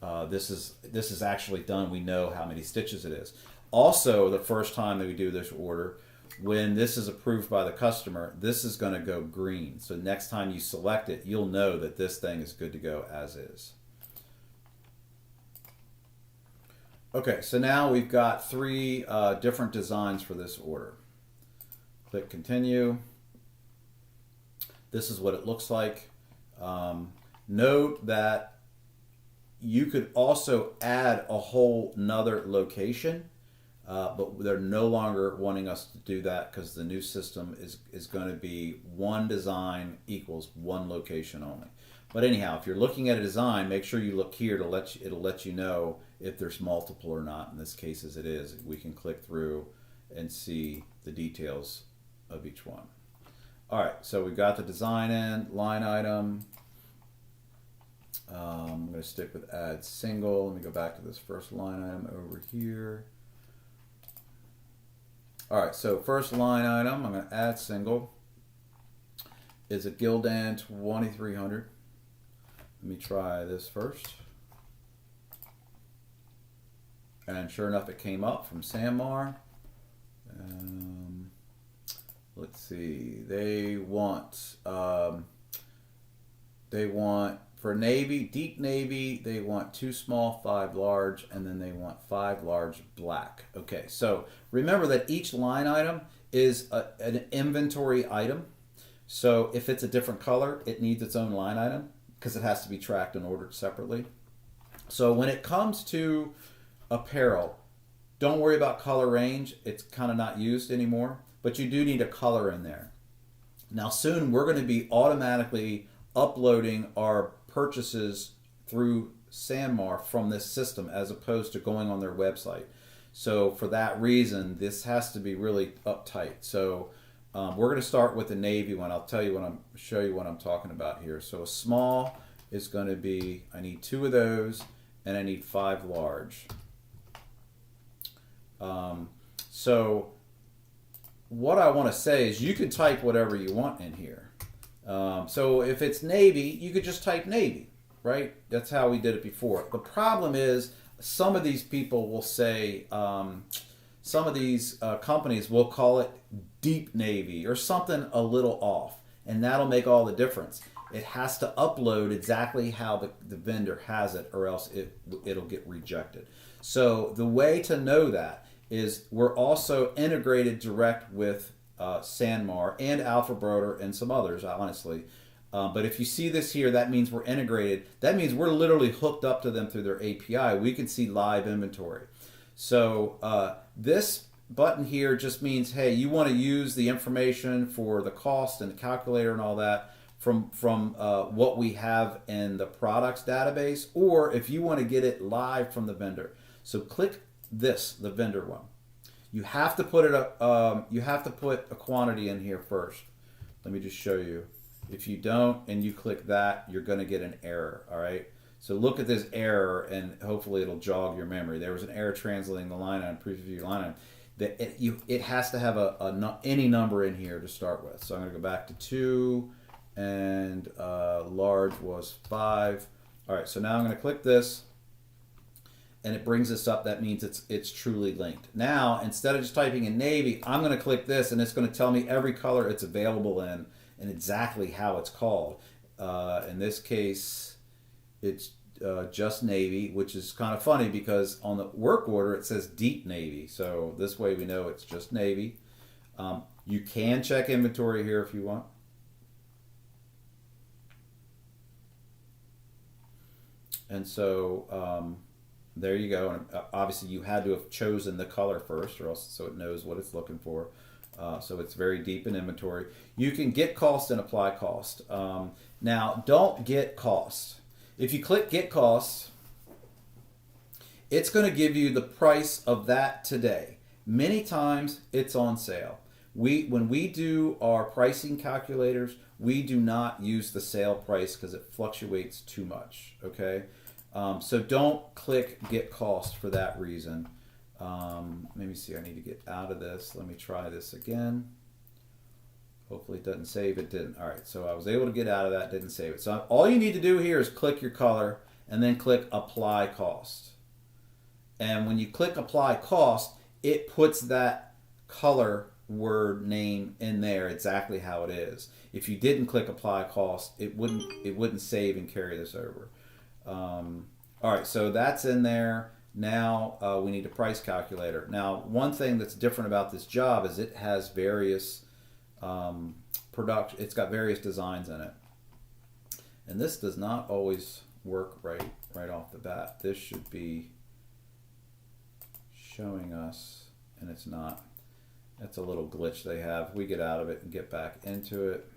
is actually done. We know how many stitches it is. Also, the first time that we do this order, when this is approved by the customer, this is going to go green. So next time you select it, you'll know that this thing is good to go as is. Okay, so now we've got three different designs for this order. Click continue. This is what it looks like. Note that you could also add a whole nother location, but they're no longer wanting us to do that because the new system is going to be one design equals one location only. But anyhow, if you're looking at a design, make sure you look here it'll let you know if there's multiple or not. In this case, as it is, we can click through and see the details of each one. All right, so we've got the design in, line item. I'm going to stick with add single. Let me go back to this first line item over here. All right, so first line item, I'm going to add single, is a Gildan 2300. Let me try this first. And sure enough, it came up from Sanmar. let's see, they want for navy, deep navy, they want 2 small, 5 large, and then they want 5 large black. Okay, so remember that each line item is an inventory item. So if it's a different color, it needs its own line item because it has to be tracked and ordered separately. So when it comes to apparel, don't worry about color range. It's kind of not used anymore, but you do need a color in there. Now soon we're going to be automatically uploading our purchases through SanMar from this system as opposed to going on their website. So for that reason, this has to be really uptight. So we're going to start with the navy one. I'll show you what I'm talking about here. So a small is going to be, I need 2 of those, and I need 5 large. So what I want to say is you can type whatever you want in here. So if it's navy, you could just type navy, right? That's how we did it before. The problem is some of these people will say, some of these companies will call it deep navy or something a little off, and that'll make all the difference. It has to upload exactly how the vendor has it, or else it'll get rejected. So the way to know that is we're also integrated direct with SanMar and Alpha Broder and some others, honestly. But if you see this here, that means we're integrated. That means we're literally hooked up to them through their API. We can see live inventory. So this button here just means, hey, you want to use the information for the cost and the calculator and all that from what we have in the products database, or if you want to get it live from the vendor. So click this, the vendor one. You have to put you have to put a quantity in here first. Let me just show you. If you don't and you click that, you're going to get an error. All right. So look at this error, and hopefully it'll jog your memory. There was an error translating the line item, preview line item. It has to have any number in here to start with. So I'm going to go back to 2, and large was 5. All right. So now I'm going to click this, and it brings this up. That means it's truly linked. Now, instead of just typing in navy, I'm going to click this, and it's going to tell me every color it's available in and exactly how it's called. In this case, it's just navy, which is kind of funny because on the work order it says deep navy. So this way we know it's just navy. You can check inventory here if you want. And so there you go. And obviously you had to have chosen the color first, or else so it knows what it's looking for. So it's very deep in inventory. You can get cost and apply cost. Now don't get cost. If you click get cost, it's going to give you the price of that today. Many times it's on sale. When we do our pricing calculators, we do not use the sale price because it fluctuates too much. Okay, so don't click get cost for that reason. Let me see. I need to get out of this. Let me try this again. Hopefully it doesn't save. It didn't. All right, so I was able to get out of that. Didn't save it. So all you need to do here is click your color and then click apply cost. And when you click apply cost, it puts that color word name in there exactly how it is. If you didn't click apply cost, it wouldn't save and carry this over. All right, so that's in there. Now we need a price calculator. Now, one thing that's different about this job is it has various it's got various designs in it, and this does not always work right off the bat. This should be showing us, and it's not. That's a little glitch they have. We get out of it and get back into it.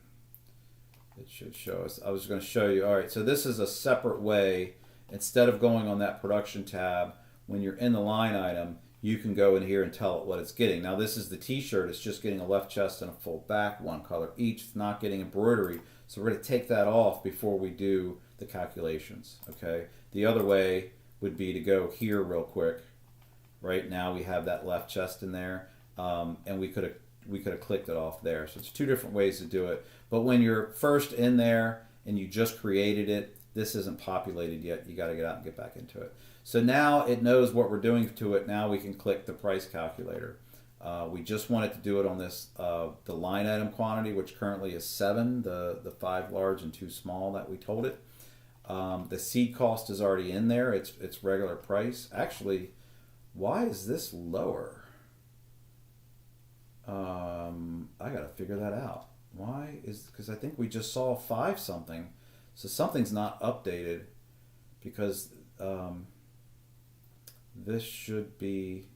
It should show us. I was going to show you. All right, so this is a separate way. Instead of going on that production tab, when you're in the line item, you can go in here and tell it what it's getting. Now this is the t-shirt. It's just getting a left chest and a full back, one color each. It's not getting embroidery. So we're going to take that off before we do the calculations. Okay. The other way would be to go here real quick. Right now we have that left chest in there, and we could have clicked it off there. So it's 2 different ways to do it. But when you're first in there and you just created it, this isn't populated yet. You got to get out and get back into it. So now it knows what we're doing to it. Now we can click the price calculator. We just wanted to do it on this the line item quantity, which currently is 7, the 5 large and 2 small that we told it. The seed cost is already in there. It's regular price. Actually, why is this lower? I gotta figure that out. Why is, because I think we just saw 5 something, so something's not updated, because this should be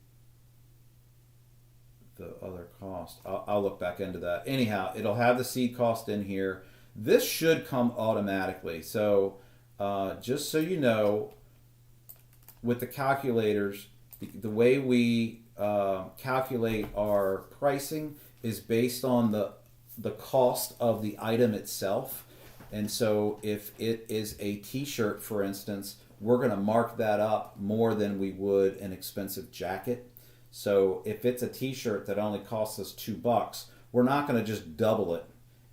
the other cost. I'll look back into that. Anyhow, it'll have the seed cost in here. This should come automatically. So just so you know, with the calculators, the way we calculate our pricing is based on the cost of the item itself. And so if it is a t-shirt, for instance, we're going to mark that up more than we would an expensive jacket. So if it's a t-shirt that only costs us $2, we're not going to just double it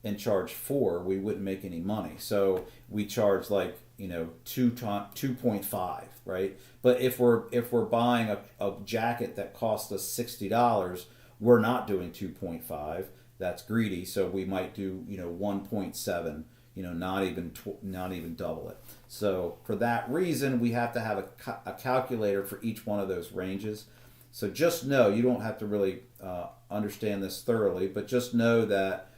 and charge 4. We wouldn't make any money. So we charge like, 2.5, right? But if we're buying a jacket that costs us $60, we're not doing 2.5. That's greedy. So we might do 1.7. Not even double it. So for that reason, we have to have a calculator for each one of those ranges. So just know, you don't have to really understand this thoroughly, but just know that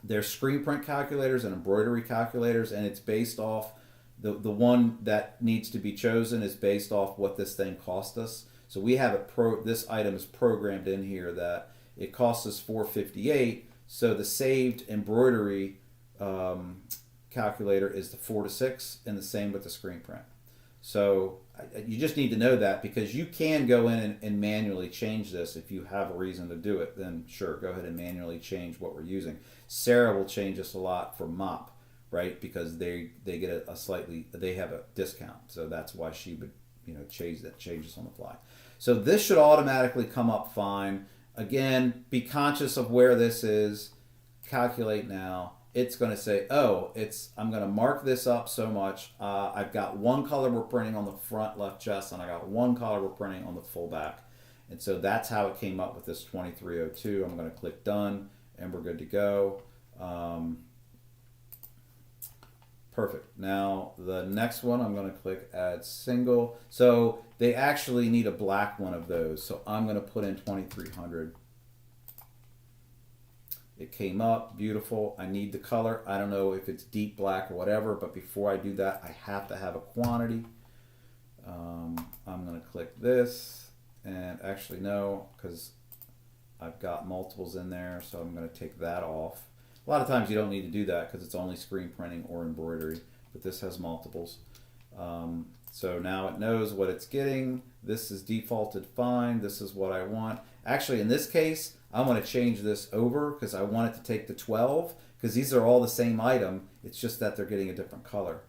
there's screen print calculators and embroidery calculators, and it's based off, the one that needs to be chosen is based off what this thing cost us. So we have this item is programmed in here that it costs us $4.58. So the saved embroidery calculator is the 4 to 6, and the same with the screen print. So you just need to know that, because you can go in and manually change this. If you have a reason to do it, then sure, go ahead and manually change what we're using. Sarah will change this a lot for MOP, right? Because they get they have a discount. So that's why she would change this on the fly. So this should automatically come up fine. Again, be conscious of where this is. Calculate now. It's going to say, I'm going to mark this up so much. I've got one color we're printing on the front left chest, and I got one color we're printing on the full back. And so that's how it came up with this 2302. I'm going to click done, and we're good to go. Perfect. Now the next one, I'm going to click add single. So they actually need a black one of those. So I'm going to put in 2300. It came up, beautiful. I need the color. I don't know if it's deep black or whatever, but before I do that, I have to have a quantity. I'm going to click this, and actually no, because I've got multiples in there, so I'm going to take that off. A lot of times you don't need to do that because it's only screen printing or embroidery, but this has multiples. So now it knows what it's getting. This is defaulted fine. This is what I want. Actually, in this case, I want to change this over because I want it to take the 12, because these are all the same item. It's just that they're getting a different color.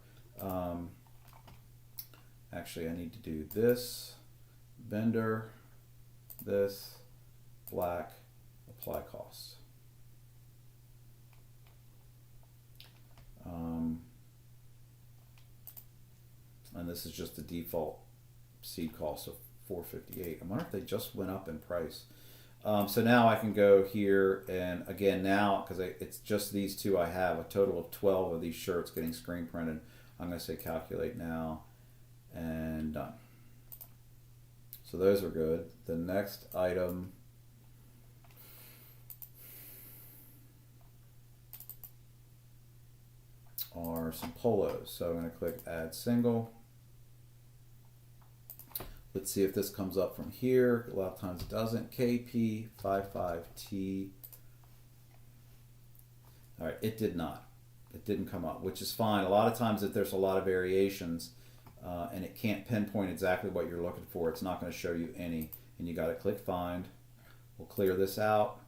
Actually, I need to do this, vendor, this, black, apply costs. And this is just the default seed cost of $4.58. I wonder if they just went up in price. So now I can go here, and again now, because it's just these two, I have a total of 12 of these shirts getting screen printed. I'm going to say calculate now, and done. So those are good. The next item are some polos. So I'm going to click add single. Let's see if this comes up from here. A lot of times it doesn't. KP55T. All right, it did not. It didn't come up, which is fine. A lot of times if there's a lot of variations and it can't pinpoint exactly what you're looking for, it's not going to show you any. And you got to click find. We'll clear this out.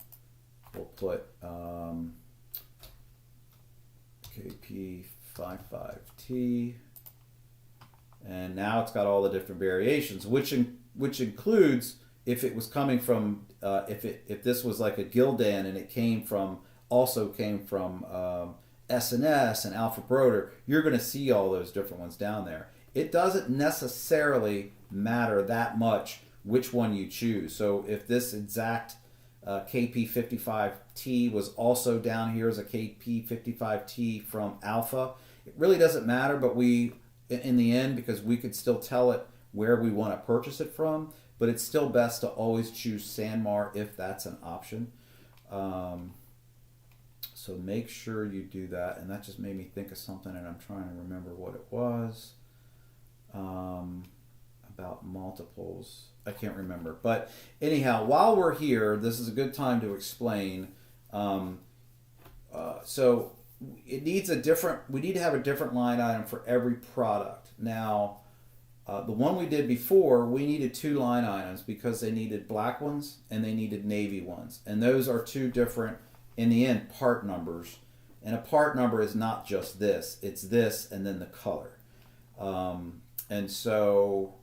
We'll put KP55T. And now it's got all the different variations, which includes if it was coming from if this was like a Gildan and it came from S&S and Alfred Broder, you're going to see all those different ones down there. It doesn't necessarily matter that much which one you choose. So if this exact KP55T was also down here as a KP55T from Alpha, it really doesn't matter, but we, in the end, because we could still tell it where we want to purchase it from, but it's still best to always choose Sanmar if that's an option. So make sure you do that. And that just made me think of something, and I'm trying to remember what it was about multiples. I can't remember. But anyhow, while we're here, this is a good time to explain. So it needs we need to have a different line item for every product. Now, the one we did before, we needed 2 line items because they needed black ones and they needed navy ones. And those are 2 different, in the end, part numbers. And a part number is not just this, it's this and then the color. And so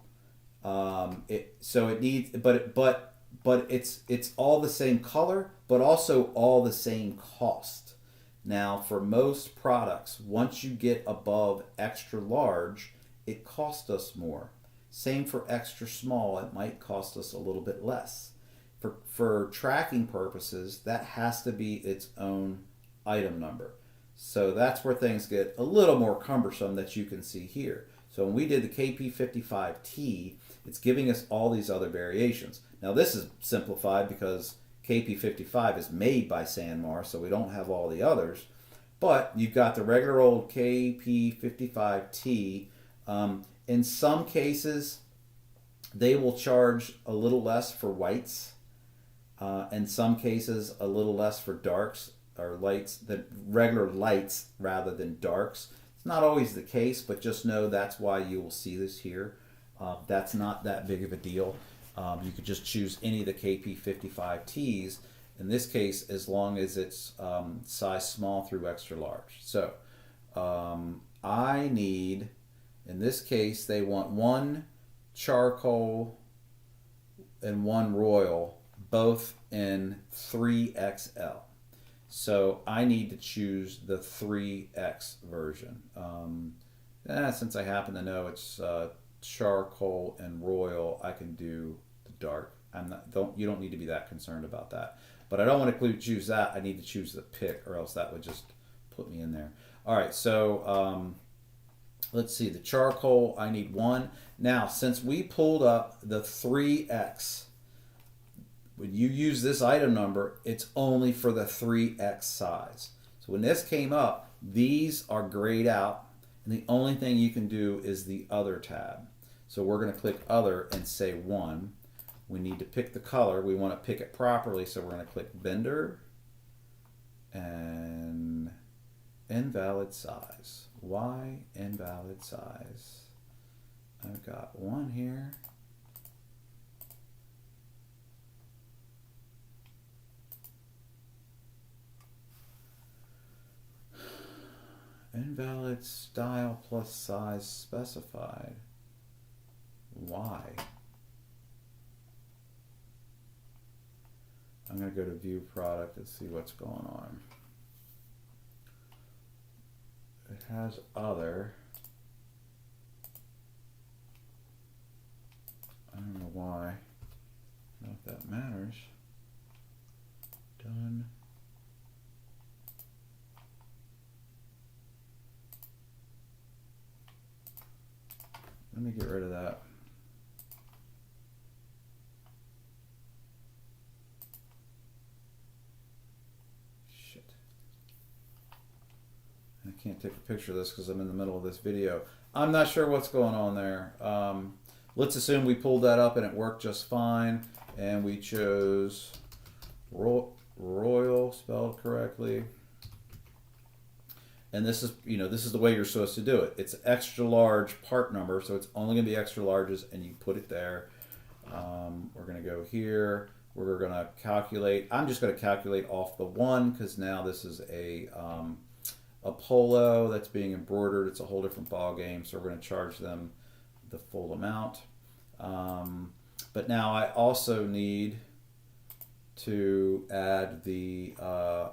it needs, but it's all the same color, but also all the same cost. Now, for most products, once you get above extra large, it costs us more. Same for extra small, it might cost us a little bit less. For tracking purposes, that has to be its own item number. So that's where things get a little more cumbersome that you can see here. So when we did the KP55T, it's giving us all these other variations. Now this is simplified because KP55 is made by Sanmar, so we don't have all the others. But you've got the regular old KP55T. In some cases, they will charge a little less for whites. In some cases, a little less for darks or lights, the regular lights rather than darks. It's not always the case, but just know that's why you will see this here. That's not that big of a deal. You could just choose any of the KP55Ts. In this case, as long as it's size small through extra large. So I need, in this case, they want 1 charcoal and 1 royal, both in 3XL. So I need to choose the 3X version. Since I happen to know it's charcoal and royal, I can do the dark. You don't need to be that concerned about that. But I don't want to choose that. I need to choose the pick, or else that would just put me in there. All right, so let's see. The charcoal, I need 1. Now, since we pulled up the 3X, when you use this item number, it's only for the 3X size. So when this came up, these are grayed out, and the only thing you can do is the other tab. So we're going to click other and say 1. We need to pick the color. We want to pick it properly, so we're going to click Vendor and invalid size. Why invalid size? I've got 1 here. Invalid style plus size specified. Why? I'm going to go to view product and see what's going on. It has other. I don't know why. I don't know if that matters. Done. Let me get rid of that. Shit. I can't take a picture of this because I'm in the middle of this video. I'm not sure what's going on there. Let's assume we pulled that up and it worked just fine. And we chose Royal, spelled correctly. And this is, this is the way you're supposed to do it. It's extra large part number, so it's only going to be extra larges, and you put it there. We're going to go here. We're going to calculate. I'm just going to calculate off the 1 because now this is a polo that's being embroidered. It's a whole different ball game, so we're going to charge them the full amount. But now I also need to add the,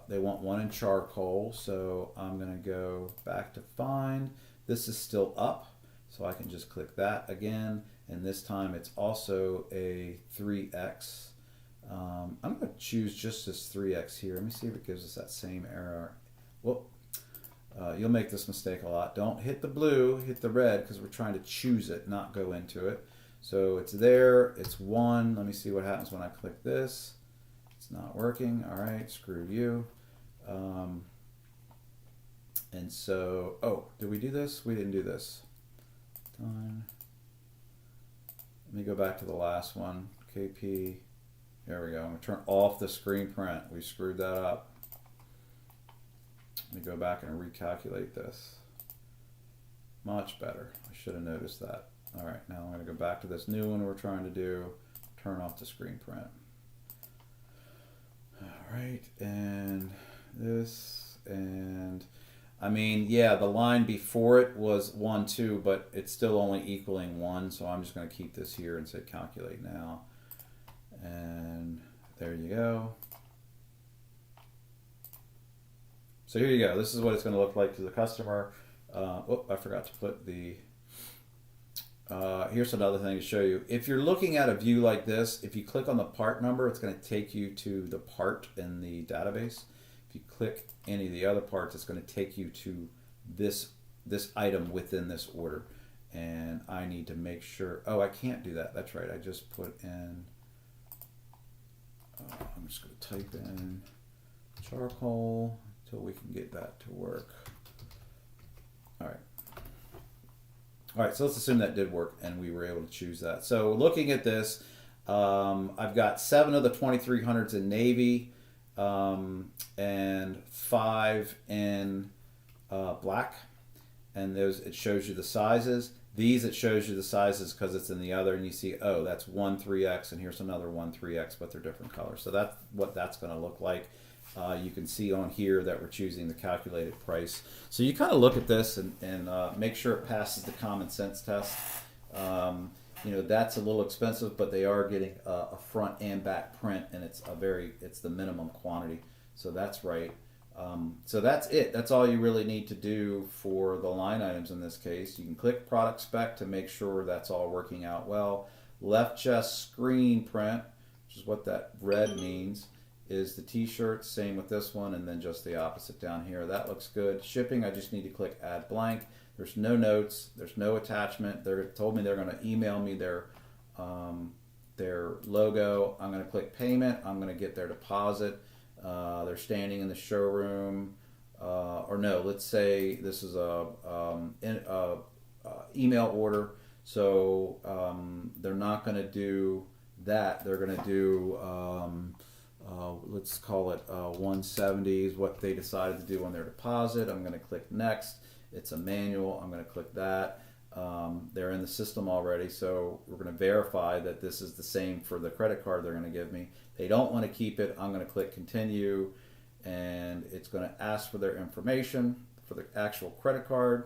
they want 1 in charcoal, so I'm going to go back to find. This is still up. So I can just click that again, and this time it's also a 3x. I'm going to choose just this 3x here. Let me see if it gives us that same error. Whoop. You'll make this mistake a lot. Don't hit the blue, hit the red, because we're trying to choose it, not go into it. So it's there, it's 1. Let me see what happens when I click this. It's not working. All right, screw you. And so, oh, did we do this? We didn't do this. Done. Let me go back to the last one. KP. There we go. I'm going to turn off the screen print. We screwed that up. Let me go back and recalculate this. Much better. I should have noticed that. All right, now I'm going to go back to this new one we're trying to do. Turn off the screen print. All right, and this, and I mean, yeah, the line before it was 1, 2, but it's still only equaling 1, so I'm just going to keep this here and say calculate now. And there you go. So here you go. This is what it's going to look like to the customer. Oh, I forgot to put the... here's another thing to show you. If you're looking at a view like this, if you click on the part number, it's going to take you to the part in the database. If you click any of the other parts, it's going to take you to this item within this order. And I need to make sure... Oh, I can't do that. That's right. I just put in... I'm just going to type in charcoal until we can get that to work. All right. All right, so let's assume that did work and we were able to choose that. So looking at this, I've got 7 of the 2300s in navy and 5 in black. And those, it shows you the sizes. These, it shows you the sizes because it's in the other, and you see, oh, that's 1 3x, and here's another 1 3x, but they're different colors. So that's what that's going to look like. You can see on here that we're choosing the calculated price. So you kind of look at this and make sure it passes the common sense test. You know, that's a little expensive, but they are getting a front and back print, and it's the minimum quantity. So that's right. So that's it. That's all you really need to do for the line items in this case. You can click product spec to make sure that's all working out well. Left chest screen print, which is what that red means, is the t-shirt. Same with this one, and then just the opposite down here. That looks good. Shipping, I just need to click add blank. There's no notes. There's no attachment. They told me they're going to email me their logo. I'm going to click payment. I'm going to get their deposit. They're standing in the showroom, or no, let's say this is a email order. So they're not going to do that. They're going to do, let's call it 170 is what they decided to do on their deposit. I'm going to click next. It's a manual. I'm going to click that. They're in the system already, so we're going to verify that this is the same for the credit card they're going to give me. They don't want to keep it. I'm going to click continue, and it's going to ask for their information for the actual credit card.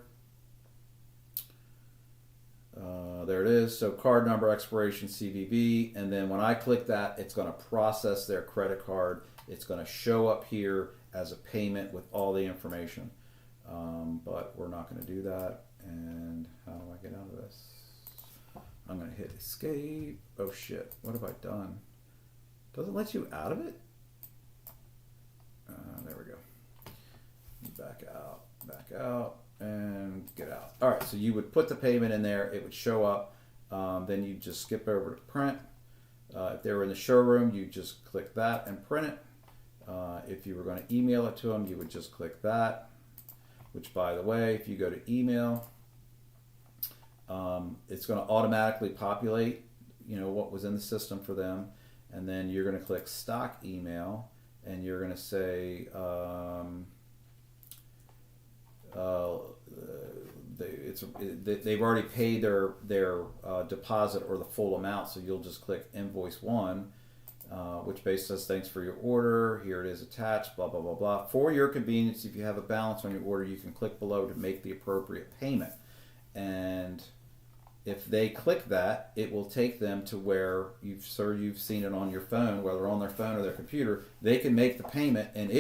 There it is. So card number, expiration, CVV, and then when I click that, it's going to process their credit card. It's going to show up here as a payment with all the information, but we're not going to do that. And how do I get out of this? I'm going to hit escape. Oh shit, what have I done? Doesn't let you out of it? There we go. Back out, and get out. All right, so you would put the payment in there. It would show up. Then you just skip over to print. If they were in the showroom, you just click that and print it. If you were going to email it to them, you would just click that. Which, by the way, if you go to email, it's going to automatically populate, what was in the system for them, and then you're going to click stock email, and you're going to say they've already paid their deposit or the full amount, so you'll just click invoice 1. Which basically says, thanks for your order, here it is attached, blah, blah, blah, blah. For your convenience, if you have a balance on your order, you can click below to make the appropriate payment. And if they click that, it will take them to where you've seen it on your phone, whether on their phone or their computer. They can make the payment, and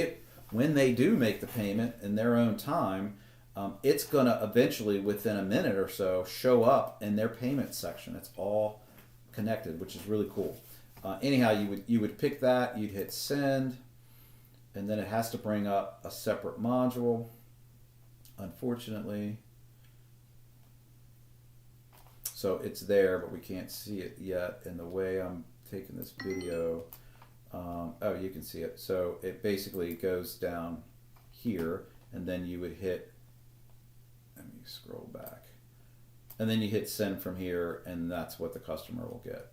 when they do make the payment in their own time, it's going to eventually, within a minute or so, show up in their payment section. It's all connected, which is really cool. Anyhow, you would pick that, you'd hit send, and then it has to bring up a separate module. Unfortunately, so it's there, but we can't see it yet. And the way I'm taking this video, oh, you can see it. So it basically goes down here, and then you would hit, let me scroll back, and then you hit send from here, and that's what the customer will get.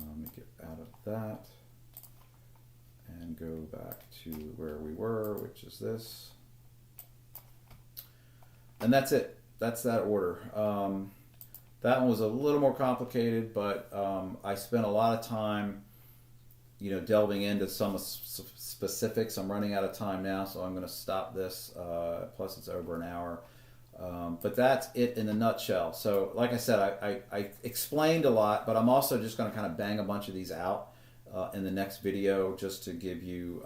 Let me get out of that and go back to where we were, which is this. And that's it. That's that order. That one was a little more complicated, but I spent a lot of time, delving into some specifics. I'm running out of time now, so I'm going to stop this. Plus, it's over an hour. But that's it in a nutshell. So, like I said, I explained a lot, but I'm also just going to kind of bang a bunch of these out in the next video, just to give you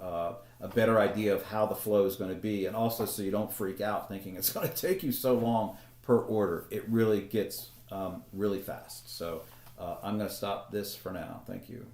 a better idea of how the flow is going to be, and also so you don't freak out thinking it's going to take you so long per order. It really gets really fast. So I'm going to stop this for now. Thank you.